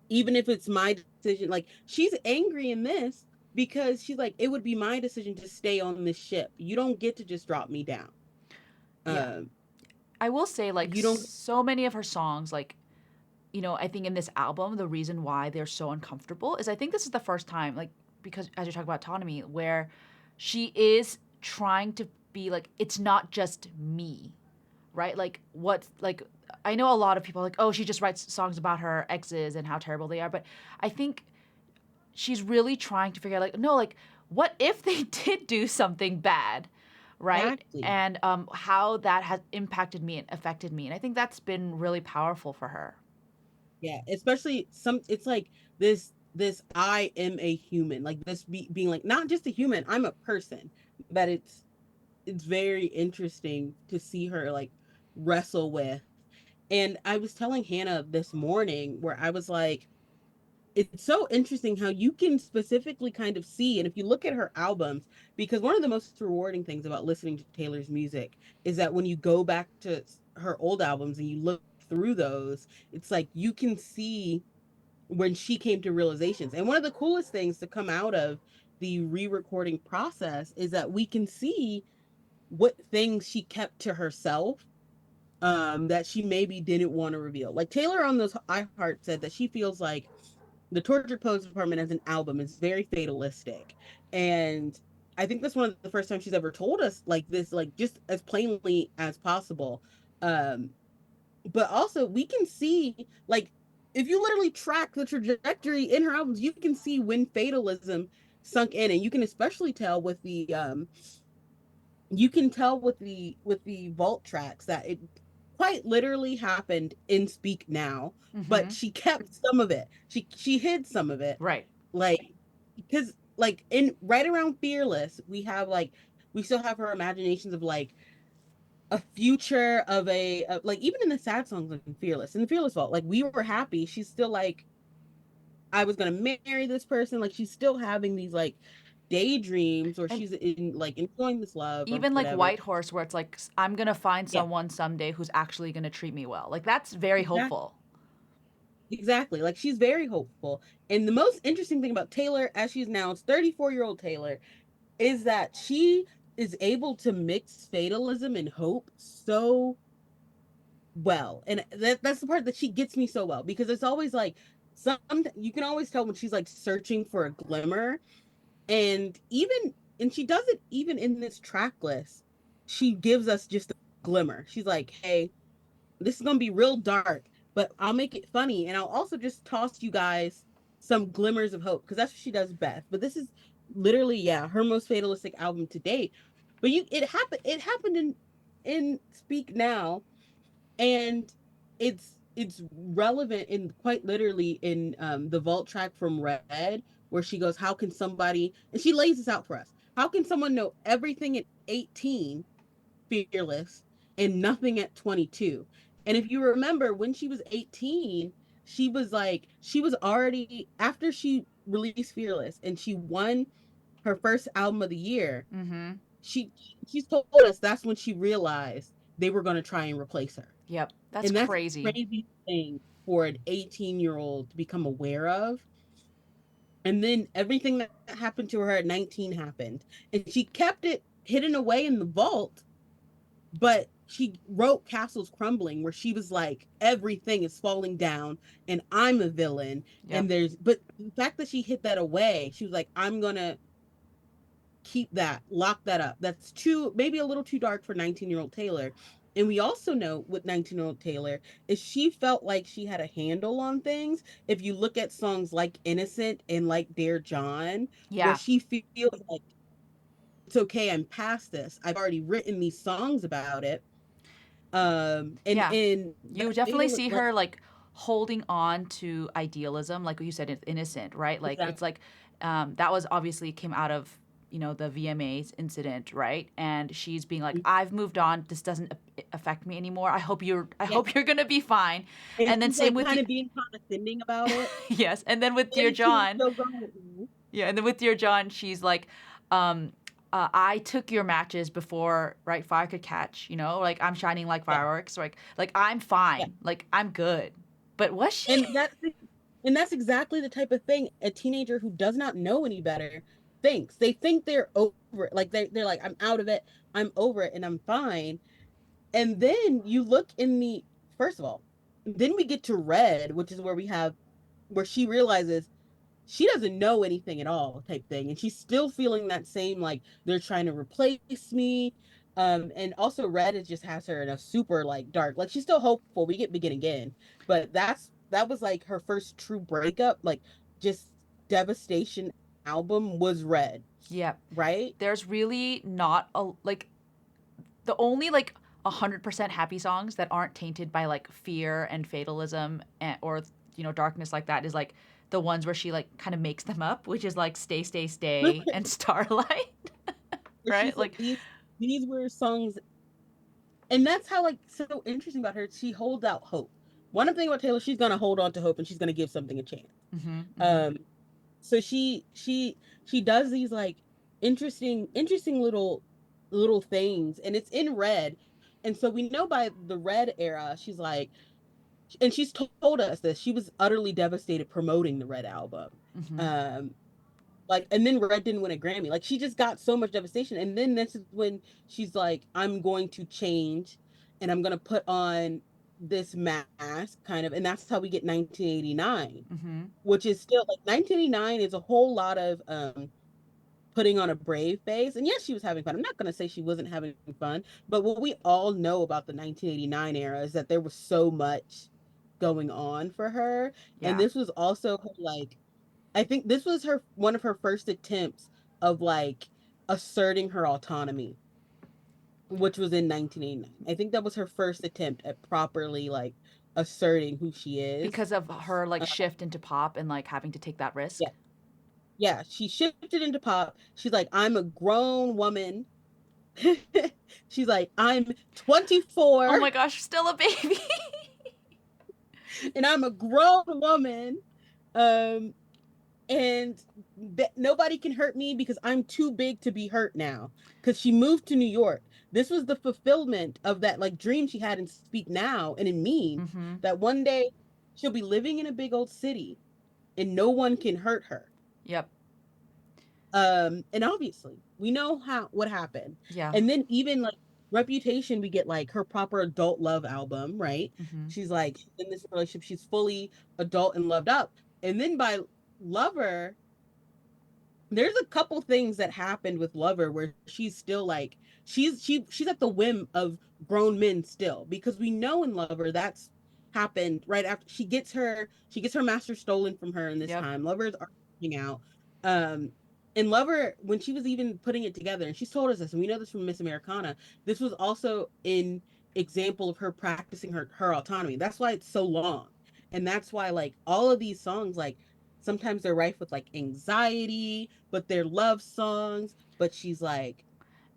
Even if it's my decision, like she's angry in this because she's like, it would be my decision to stay on this ship. You don't get to just drop me down. Yeah. Um, I will say, like, you don't so many of her songs, like, I think in this album, the reason why they're so uncomfortable is I think this is the first time, like, because as you're talking about autonomy, where she is trying to be like, it's not just me, right? Like, I know a lot of people are like, oh, she just writes songs about her exes and how terrible they are. But I think she's really trying to figure out, like, no, like, what if they did do something bad? Right. exactly. And how that has impacted me and affected me. And I think that's been really powerful for her. Yeah, especially some it's like this I am a human. Like being like not just a human, I'm a person. That it's very interesting to see her like wrestle with. And I was telling Hannah this morning where I was like it's so interesting how you can specifically kind of see and if you look at her albums because one of the most rewarding things about listening to Taylor's music is that when you go back to her old albums and you look through those it's like you can see when she came to realizations. And one of the coolest things to come out of the re-recording process is that we can see what things she kept to herself that she maybe didn't want to reveal. Like Taylor on those I Heart said that she feels like the Tortured Poets Department as an album is very fatalistic. And I think that's one of the first times she's ever told us like this, like just as plainly as possible. Um, but also we can see like if you literally track the trajectory in her albums, you can see when fatalism sunk in, and you can especially tell with the you can tell with the vault tracks that it quite literally happened in Speak Now, but Mm-hmm. she kept some of it. She hid some of it, Right. like because like in right around Fearless, we have like we still have her imaginations of like a future of like even in the sad songs in the Fearless Vault, like we were happy. She's still like I was gonna marry this person. Like she's still having these like daydreams, or And she's in like enjoying this love or even like whatever. White Horse, where it's like, I'm going to find Yeah, someone someday who's actually going to treat me well. Like, that's very exactly. hopeful. Exactly. Like she's very hopeful. And the most interesting thing about Taylor, as she's now, it's 34-year-old Taylor, is that she is able to mix fatalism and hope so well. And that's the part that she gets me so well because it's always like some you can always tell when she's like searching for a glimmer. And she does it even in this track list. She gives us just a glimmer. She's like, hey, this is gonna be real dark, but I'll make it funny and I'll also just toss you guys some glimmers of hope because that's what she does best. But this is literally, yeah, her most fatalistic album to date. But it happened in Speak Now, and it's relevant in quite literally in the vault track from Red, where she goes, how can somebody, and she lays this out for us, how can someone know everything at 18, Fearless, and nothing at 22? And if you remember when she was 18, she was already after she released Fearless and she won her first album of the year. Mm-hmm. she she's told us that's when she realized they were going to try and replace her. Yep. That's And that's crazy. a crazy thing for an 18-year-old to become aware of. And then everything that happened to her at 19 happened. And she kept it hidden away in the vault, but she wrote Castles Crumbling, where she was like, everything is falling down and I'm a villain. Yep. And but the fact that she hid that away, she was like, I'm going to keep that, lock that up. That's too, maybe a little too dark for 19-year-old Taylor. And we also know with 19-year-old Taylor is she felt like she had a handle on things. If you look at songs like Innocent and like Dear John, where Yeah. she feels like it's okay, I'm past this. I've already written these songs about it. Yeah. And You that made definitely her see like her like holding on to idealism, like what you said, it's innocent, right? Like it's exactly. like that was obviously came out of the VMAs incident, right? And she's being like, I've moved on. This doesn't affect me anymore. I Yeah. hope you're gonna be fine. And And then she's same like with kind the of being condescending about it. yes, and then with Dear And she's John, still going. yeah, and then with Dear John, she's like, um, I took your matches before, right? Fire could catch, like I'm shining like Yeah. fireworks, like I'm Yeah. fine, like I'm good. But was she? And that's exactly the type of thing a teenager who does not know any better thinks. They think they're over it. Like they're like, I'm out of it, I'm over it, and I'm fine. And then you look in the first of all, then we get to Red, which is where she realizes she doesn't know anything at all type thing, and she's still feeling that same like they're trying to replace me. And also Red is just has her in a super like dark, like she's still hopeful we get Begin Again, but that was like her first true breakup, like just devastation album was Red, Yeah, right? there's really not a like the only like 100% happy songs that aren't tainted by like fear and fatalism or darkness like that is like the ones where she like kind of makes them up, which is like Stay Stay Stay and Starlight, Where she right? said Like these were songs, and that's how like so interesting about her, she holds out hope. One thing about Taylor, she's gonna hold on to hope and she's gonna give something a chance. mhm, mhm. um so she does these like interesting little things, and it's in Red. And so we know by the Red era she's like, and she's told us that she was utterly devastated promoting the Red album. Mhm. um like, and then Red didn't win a Grammy. Like she just got so much devastation, and then this is when she's like, I'm going to change and I'm going to put on this mask kind of, and that's how we get 1989, Mhm. which is still like 1989 is a whole lot of putting on a brave face. And yes, she was having fun. I'm not going to say she wasn't having fun, but what we all know about the 1989 era is that there was so much going on for her. And Yeah. this was also her, like, I think this was her one of her first attempts of like asserting her autonomy, which was in 1989. I think that was her first attempt at properly like asserting who she is. Because of her like Uh, shift into pop and like having to take that risk. yeah, yeah, she shifted into pop. She's like, I'm a grown woman. She's like, I'm Oh 24 my gosh, still a baby. and I'm a grown woman. Um, and nobody can hurt me because I'm too big to be hurt now. Because she moved to New York. This was the fulfillment of that like dream she had in Speak Now and in Mean, Mhm. that one day she'll be living in a big old city and no one can hurt her. Yep. And obviously we know how what happened. Yeah. And then even like Reputation, we get like her proper adult love album, right? Mhm. She's like in this relationship, she's fully adult and loved up. And then by Lover, there's a couple things that happened with Lover where she's still like she's at the whim of grown men still, because we know in Lover that's happened right after she gets her master stolen from her in this Yep. time. Lovers are coming out. Um and Lover, when she was even putting it together, and she's told us this, and we know this from Miss Americana, this was also an example of her practicing her autonomy. That's why it's so long. And that's why like all of these songs, like sometimes they're rife with like anxiety, but they're love songs, but she's like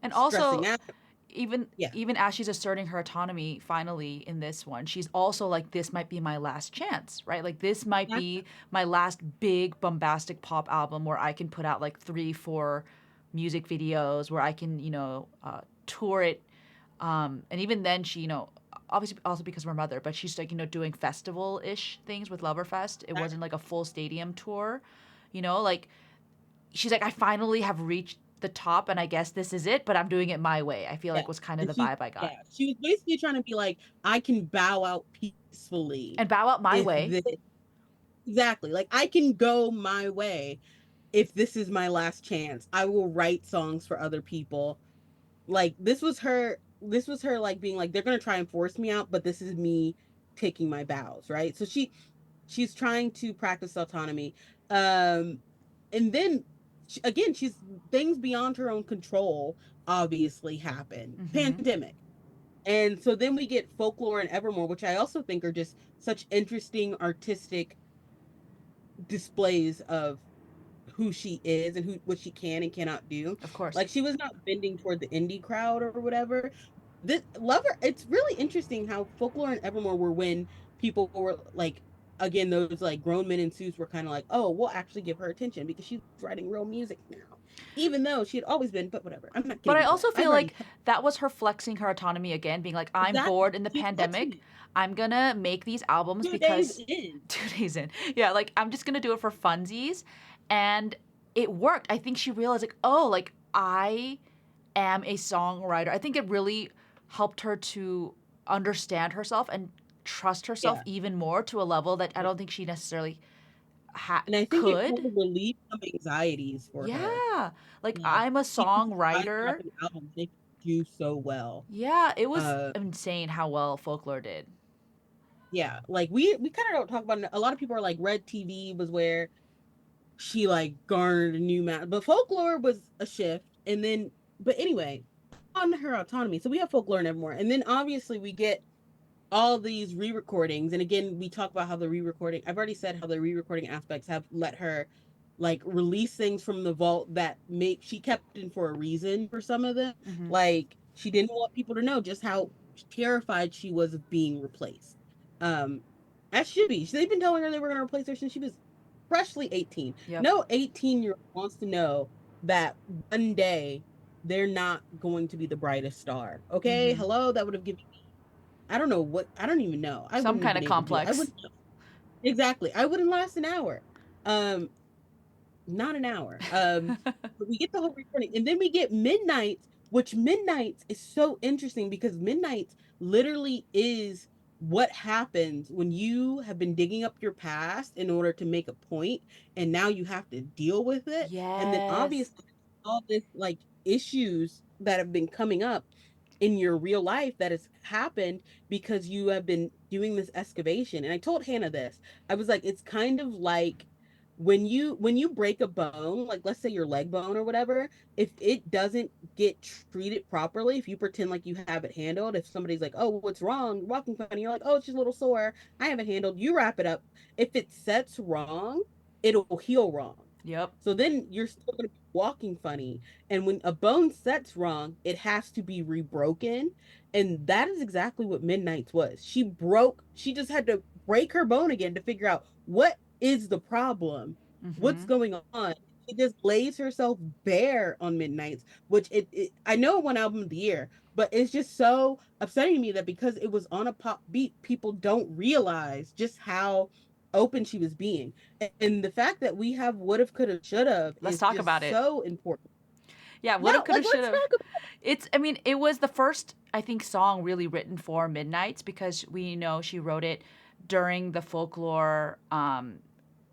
And stressing also out. even Yeah. even as she's asserting her autonomy finally in this one, she's also like, this might be my last chance, right? Like this might Yeah. be my last big bombastic pop album where I can put out like 3 4 music videos where I can tour it. And even then she obviously also because of her mother, but she's like doing festival-ish things with Loverfest. It wasn't like a full stadium tour, You know, like she's like, I finally have reached the top, and I guess this is it, but I'm doing it my way. I feel Yeah. like was kind of And the she, vibe I got. yeah, she was basically trying to be like, I can bow out peacefully And bow out my if way. this, exactly, like I can go my way if this is my last chance. I will write songs for other people. Like this was her like being like, they're gonna try and force me out, but this is me taking my bows, right? So she's trying to practice autonomy. And then again, she's things beyond her own control obviously happen. Mm-hmm. Pandemic. And so then we get Folklore and Evermore, which I also think are just such interesting artistic displays of who she is and who what she can and cannot do. Of course. Like she was not bending toward the indie crowd or whatever. This Lover, it's really interesting how Folklore and Evermore were when people were like, again, those like grown men in suits were kind of like, oh, we'll actually give her attention because she's writing real music now. Even though she had always been, but whatever. I'm not But getting I into that. also I've feel already like that was her flexing her autonomy again, being like, I'm exactly. bored in the She's flexing pandemic. it I'm gonna make these albums 2 days because in. 2 days in. Yeah, like I'm just gonna do it for funsies. And it worked. I think she realized, like, oh, like I am a songwriter. I think it really helped her to understand herself and trust herself Yeah. even more to a level that I don't think she necessarily And I think it kind could. of relieved some anxieties for her. Yeah. Like Yeah. I'm a Seeing these guys songwriter. dropping albums, they do so well. Yeah, it was Uh, insane how well Folklore did. yeah, like we kind of don't talk about it. A lot of people are like Red TV was where she like garnered a new man, but Folklore was a shift, and then but anyway, on her autonomy. So we have Folklore and Evermore, and then obviously we get all these re-recordings. And again, we talk about how the re-recording, I've already said how the re-recording aspects have let her like release things from the vault that make she kept in for a reason for some of them. Hmm. Like she didn't want people to know just how terrified she was of being replaced. um as should be. They've been telling her they were going to replace her since she was freshly 18. Yep. No 18-year-old wants to know that one day they're not going to be the brightest star. Okay, Hmm. hello, that would have given, I don't know what, I don't even know. I Some wouldn't have kind been of able to do it. I complex. wouldn't know. Exactly. I wouldn't last an hour. Um, not an hour. But we get the whole recording, and then we get Midnights, which Midnights is so interesting because Midnights literally is what happens when you have been digging up your past in order to make a point, and now you have to deal with it. And then Yes. obviously all this like issues that have been coming up in your real life that has happened because you have been doing this excavation. And I told Hannah this. I was like, it's kind of like when you break a bone, like let's say your leg bone or whatever, if it doesn't get treated properly, if you pretend like you have it handled, if somebody's like, oh, what's wrong, you're walking funny, you're like, oh, it's just a little sore, I have it handled, you wrap it up. If it sets wrong, it'll heal wrong. Yep. So then you're still going to be walking funny. And when a bone sets wrong, it has to be rebroken. And that is exactly what Midnight's was. She just had to break her bone again to figure out what is the problem, what's Hmm. going on. She just lays herself bare on Midnight's, which I know one album of the year, but it's just so upsetting to me that because it was on a pop beat, people don't realize just how open she was being. And the fact that we have would have, could have, should have Let's is talk about just it. so important. Yeah, Yeah, would have, could like have, should let's have. talk about It's, I mean, it was the first, I think, song really written for Midnights because we know she wrote it during the Folklore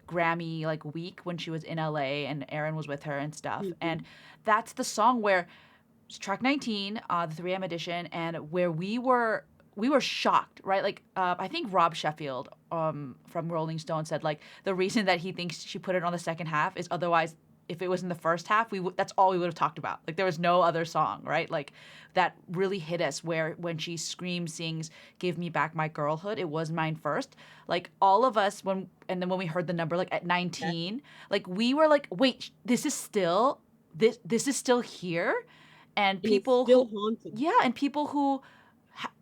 Grammy like week when she was in LA and Aaron was with her and stuff. it. And that's the song where it's track 19, the 3M edition, and where we were shocked, right? Like I think Rob Sheffield from Rolling Stone said like the reason that he thinks she put it on the second half is otherwise if it was in the first half, that's all we would have talked about. Like there was no other song, right? Like that really hit us where when she screams, sings, "Give me back my girlhood," it was mine first. Like all of us and then when we heard the number like at Yeah, 19, like we were like, "Wait, this is still here?" And and it's people still who haunting. yeah, and people who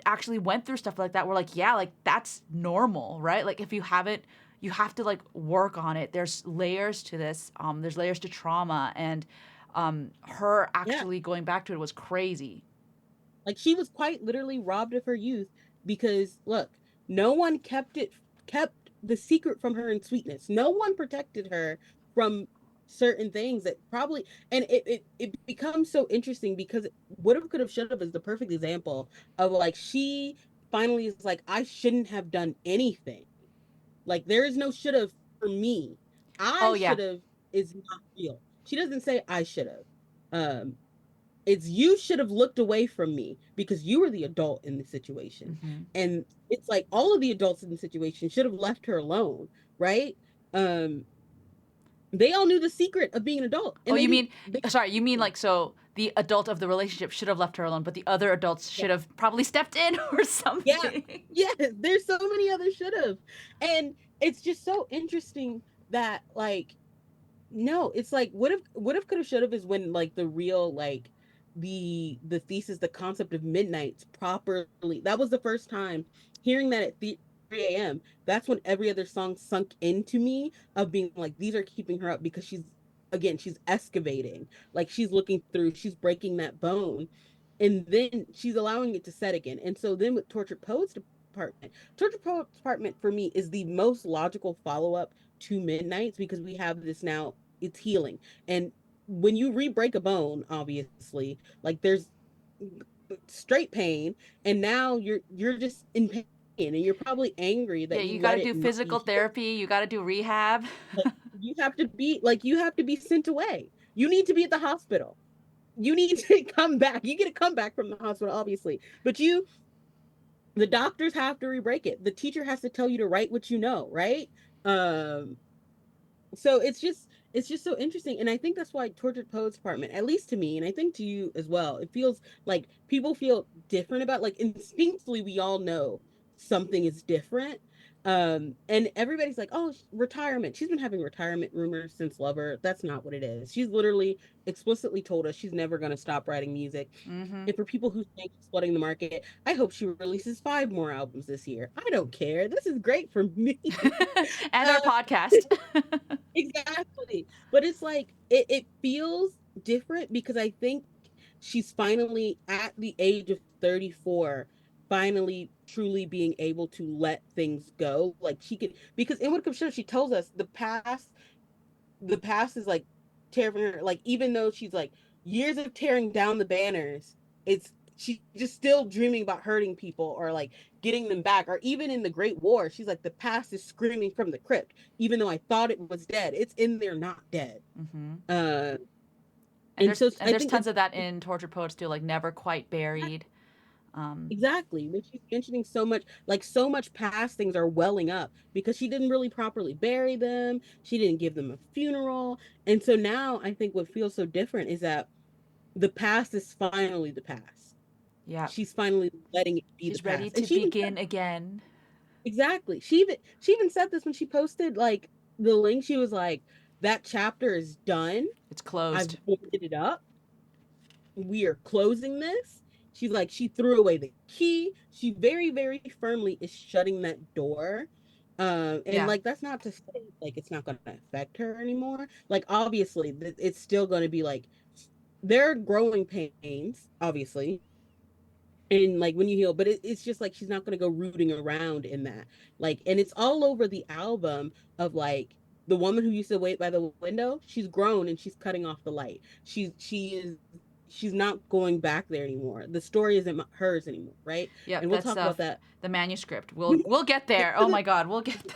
actually went through stuff like that were like, "Yeah, like that's normal, right? Like if you haven't you have to like work on it. There's layers to this. There's layers to trauma, and her Yeah, actually going back to it was crazy. like she was quite literally robbed of her youth because look, no one kept the secret from her in Sweetness. No one protected her from certain things that probably, and it becomes so interesting because would have, could have, should have is the perfect example of like she finally is like, I shouldn't have done anything. Like there is no should have for me. Oh I yeah. should have is not real. She doesn't say I should have. Um, it's you should have looked away from me because you were the adult in the situation. Mm-hmm. And it's like all of the adults in the situation should have left her alone, right? Um, they all knew the secret of being an adult Oh, and they you didn't mean, they sorry, you mean like, so the adult of the relationship should have left her alone, but the other adults yeah, should have probably stepped in or yeah, something. yeah, there's so many others should have. And it's just so interesting that like no, it's like what if could have should have is when like the real like the thesis, the concept of midnights properly. That was the first time hearing that at 3 a.m. That's when every other song sunk into me of being like, these are keeping her up because she's again, she's excavating, like she's looking through, she's breaking that bone, and then she's allowing it to set again. And so then with Tortured Poets Department, Tortured Poets Department for me is the most logical follow up to Midnights because we have this now, it's healing. And when you re-break a bone, obviously, like there's straight pain, and now you're just in pain and you're probably angry Yeah, that you you got let to it do not be physical healed. therapy, you got to do rehab. Like you have to be sent away. You need to be at the hospital. You need to come back. You get to come back from the hospital, obviously. But you, the doctors have to re-break it. The teacher has to tell you to write what you know, right? Um, so it's just so interesting, and I think that's why Tortured Poets Department, at least to me, and I think to you as well, it feels like people feel different about, like instinctively we all know something is different. And everybody's like, oh, retirement, she's been having retirement rumors since Lover. That's not what it is. She's literally explicitly told us she's never going to stop writing music. Mm-hmm. And for people who think she's flooding the market, I hope she releases 5 more albums this year. I don't care, this is great for me. And our uh, podcast. Exactly. But it's like it feels different because I think she's finally at the age of 34, finally truly being able to let things go. Like she can, because in what comes show she tells us the past is like tearing her, like even though she's like years of tearing down the banners, it's she's just still dreaming about hurting people or like getting them back. Or even in the Great War, she's like, the past is screaming from the crypt, even though I thought it was dead, it's in there not dead. Mm-hmm. uh And and there's so and I there's think tons it's of that in Tortured Poets too, like never quite buried. exactly when she's mentioning so much, like so much past things are welling up because she didn't really properly bury them, she didn't give them a funeral. And so now I think what feels so different is that the past is finally the past. Yeah, She's finally letting it be the she's ready past. And to she even said, begin again. exactly. She even said this when she posted like the link. She was like, that chapter is done. It's I've closed. boarded it up. We are closing this. She's like, she threw away the key. She very, very firmly is shutting that door. And Yeah. like that's not to say like it's not gonna affect her anymore. Like obviously it's still gonna be like there are growing pains, obviously, and like when you heal, but it's just like she's not going to go rooting around in that, like, and it's all over the album of like the woman who used to wait by the window, she's grown and she's cutting off the light. She's not going back there anymore. The story isn't hers anymore, right? Yep, And we'll that's talk about that. the manuscript. We'll get there. Oh my god, we'll get there.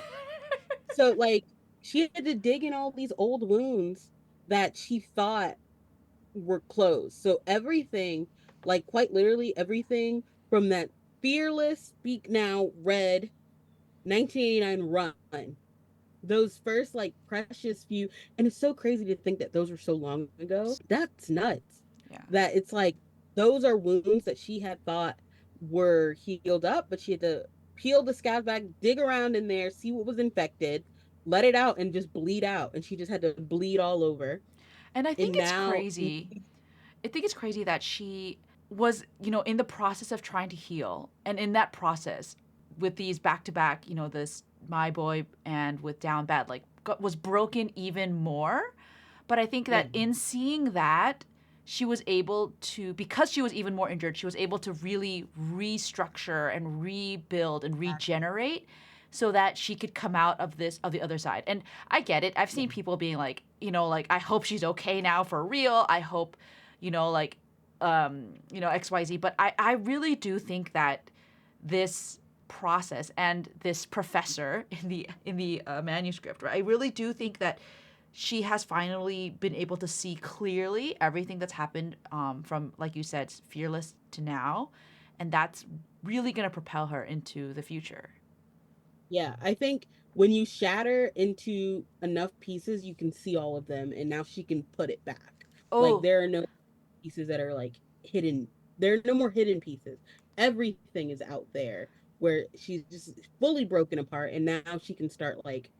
So like she had to dig in all these old wounds that she thought were closed. So everything, like quite literally everything from that fearless Speak Now Red 1989 run, those first like precious few, and it's so crazy to think that those were so long ago. That's nuts. Yeah. That it's like those are wounds that she had thought were healed up, but she had to peel the scabs back, dig around in there, see what was infected, let it out, and just bleed out. And she just had to bleed all over. And I think And it's now, crazy. I think it's crazy that she was, in the process of trying to heal. And in that process, with these back to back, this My Boy and with Down Bad, like, was broken even more. But I think yeah, that in seeing that, she was able to, because she was even more injured, she was able to really restructure and rebuild and regenerate so that she could come out of this of the other side. And I get it. I've seen people being like, like I hope she's okay now for real. I hope, like XYZ, but I really do think that this process and this professor in the manuscript, right? I really do think that she has finally been able to see clearly everything that's happened from, like you said, fearless to now, and that's really going to propel her into the future. Yeah, I think when you shatter into enough pieces, you can see all of them, and now she can put it back. Like Oh, there are no pieces that are like hidden. There are no more hidden pieces. Everything is out there where she's just fully broken apart, and now she can start like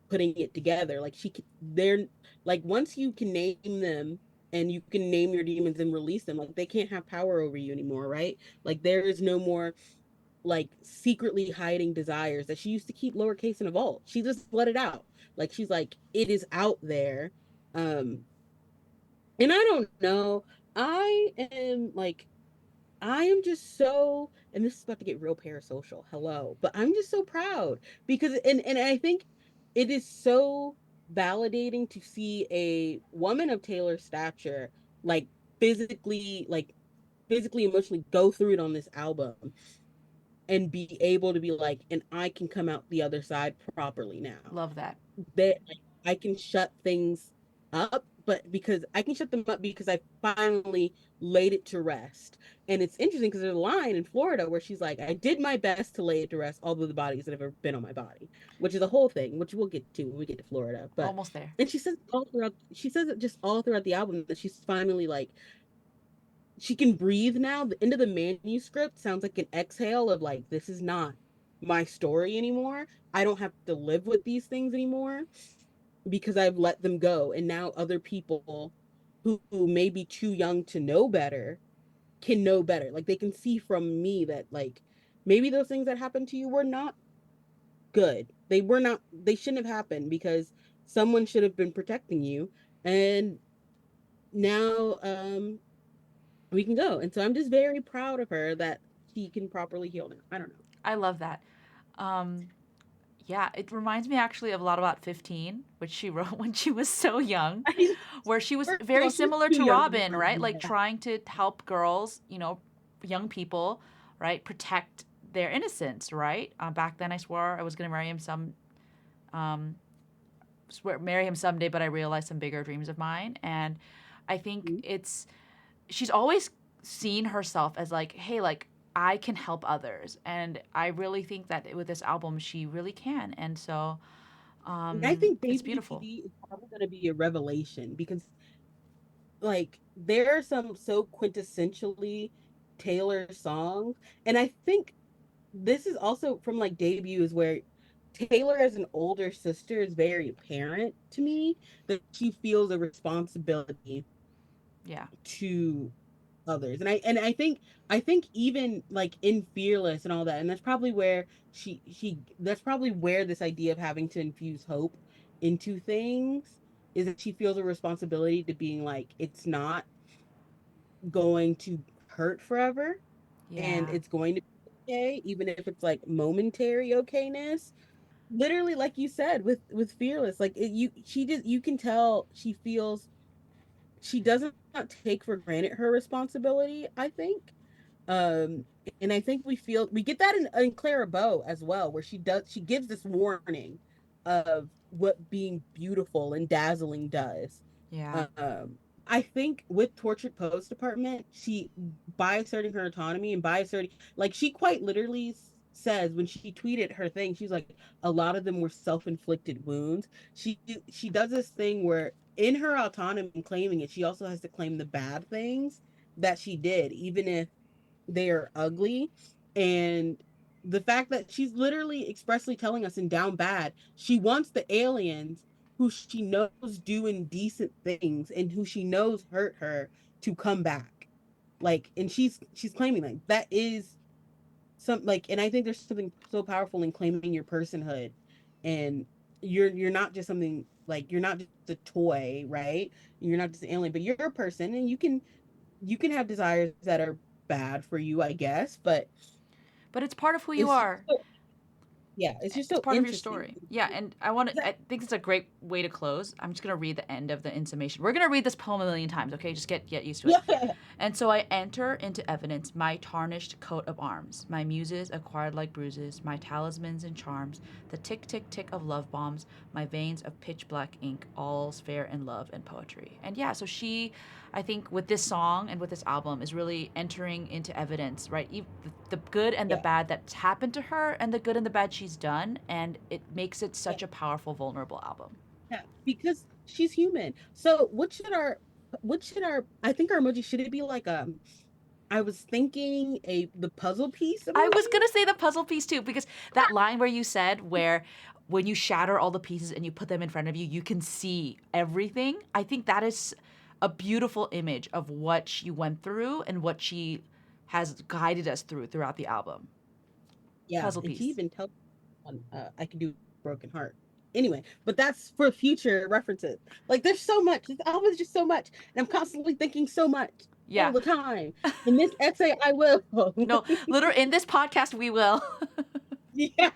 putting it together. Like she can, they're like once you can name them and you can name your demons and release them, like they can't have power over you anymore, right? Like there is no more like secretly hiding desires that she used to keep lowercase in a vault. She just let it out. Like she's like, it is out there. Um, and I don't know. I am like, I am just so, and this is about to get real parasocial. Hello, but I'm just so proud because, and I think it is so validating to see a woman of Taylor's stature, like physically, emotionally go through it on this album and be able to be like, and I can come out the other side properly now. love that. That like, I can shut things up, but because I can shut them up because I finally laid it to rest. And it's interesting because there's a line in Florida where she's like, I did my best to lay it to rest all of the bodies that have ever been on my body, which is a whole thing, which we'll get to when we get to Florida. But Almost there. and she says it just all throughout the album that she's finally like she can breathe now. The end of the manuscript sounds like an exhale of like, this is not my story anymore. I don't have to live with these things anymore because I've let them go. And now other people who may be too young to know better can know better. Like they can see from me that like maybe those things that happened to you were not good. They were not, they shouldn't have happened because someone should have been protecting you. And now we can go. And so I'm just very proud of her that she can properly heal now. I don't know. I love that. Um, yeah, it reminds me actually of a lot about 15, which she wrote when she was so young, where she was First of very all, she's similar too to young to be Robin, right? writing Like that. trying to help girls, young people, right? Protect their innocence, right? Back then, I swore I was going to um, marry him someday, but I realized some bigger dreams of mine. And I think Mhm. she's always seen herself as like, hey, like I can help others. And I really think that with this album, she really can. And so And I think it's Baby beautiful. PD is probably going to be a revelation because, like, there are some so quintessentially Taylor songs. And I think this is also from like debuts where Taylor as an older sister is very apparent to me that she feels a responsibility Yeah. to others. And I think even like in Fearless and all that, and that's probably where she that's probably where this idea of having to infuse hope into things is that she feels a responsibility to being like it's not going to hurt forever and Yeah. it's going to be okay, even if it's like momentary okayness. Literally, like you said with Fearless, like you she just you can tell she feels she does not take for granted her responsibility, I think. Um, and I think we get that in Clara Bow as well, where she gives this warning of what being beautiful and dazzling does. Yeah. Um, I think with Tortured Post Department, she by asserting her autonomy and by asserting like she quite literally says when she tweeted her thing, she's like, a lot of them were self-inflicted wounds. She does this thing where in her autonomy and claiming it, she also has to claim the bad things that she did, even if they are ugly. And the fact that she's literally expressly telling us in Down Bad, she wants the aliens who she knows do indecent things and who she knows hurt her to come back. Like, and she's claiming like that is some like, and I think there's something so powerful in claiming your personhood, and you're not just something like you're not just a toy, right? You're not just an alien, but you're a person, and you can have desires that are bad for you, I guess, but But it's part of who you it's just are. so, Yeah, it's just It's so part of your interesting. story. Yeah, and I That- think it's a great way to close. I'm just gonna read the end of the in summation. We're gonna read this poem a million times, okay? Just get used to it. yeah, And so I enter into evidence my tarnished coat of arms, my muses acquired like bruises, my talismans and charms, the tick tick tick of love bombs, my veins of pitch black ink, all's fair in love and poetry. And yeah, so she, I think, with this song and with this album, is really entering into evidence, right? The good and the yeah, bad that's happened to her, and the good and the bad she's done, and it makes it yeah, such a powerful, vulnerable album. yeah. Because she's human. So what should our I think our emoji should it be like I was thinking a the puzzle piece I was emoji? gonna say the puzzle piece too, because that line where you said where when you shatter all the pieces and you put them in front of you, you can see everything. I think that is a beautiful image of what she went through and what she has guided us throughout the album. Yeah, Puzzle and she piece. even tells on I can do broken heart. Anyway, but that's for future references. Like there's so much. This album is just so much. And I'm constantly thinking so much all Yeah. the time. In this essay, I will. No, literally in this podcast we will. Yeah.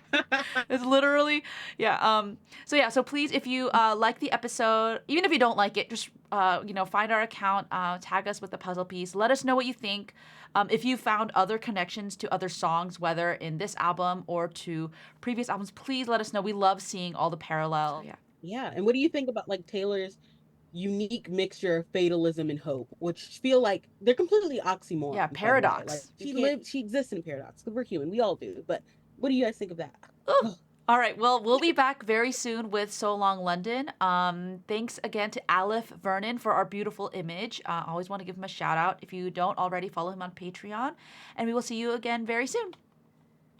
It's literally, yeah. So yeah. So please, if you like the episode, even if you don't like it, just find our account, tag us with the puzzle piece. Let us know what you think. If you found other connections to other songs, whether in this album or to previous albums, please let us know. We love seeing all the parallels. Yeah. Yeah. And what do you think about like Taylor's unique mixture of fatalism and hope, which feel like they're completely Yeah. oxymorons, by the way. Like Paradox. You can't. she exists in a paradox because we're human. We all do. But what do you guys think of that? Ugh. Oh, All right. Well, we'll be back very soon with So Long London. Thanks again to Aleph Vernon for our beautiful image. Always want to give him a shout out. If you don't already, follow him on Patreon. And we will see you again very soon.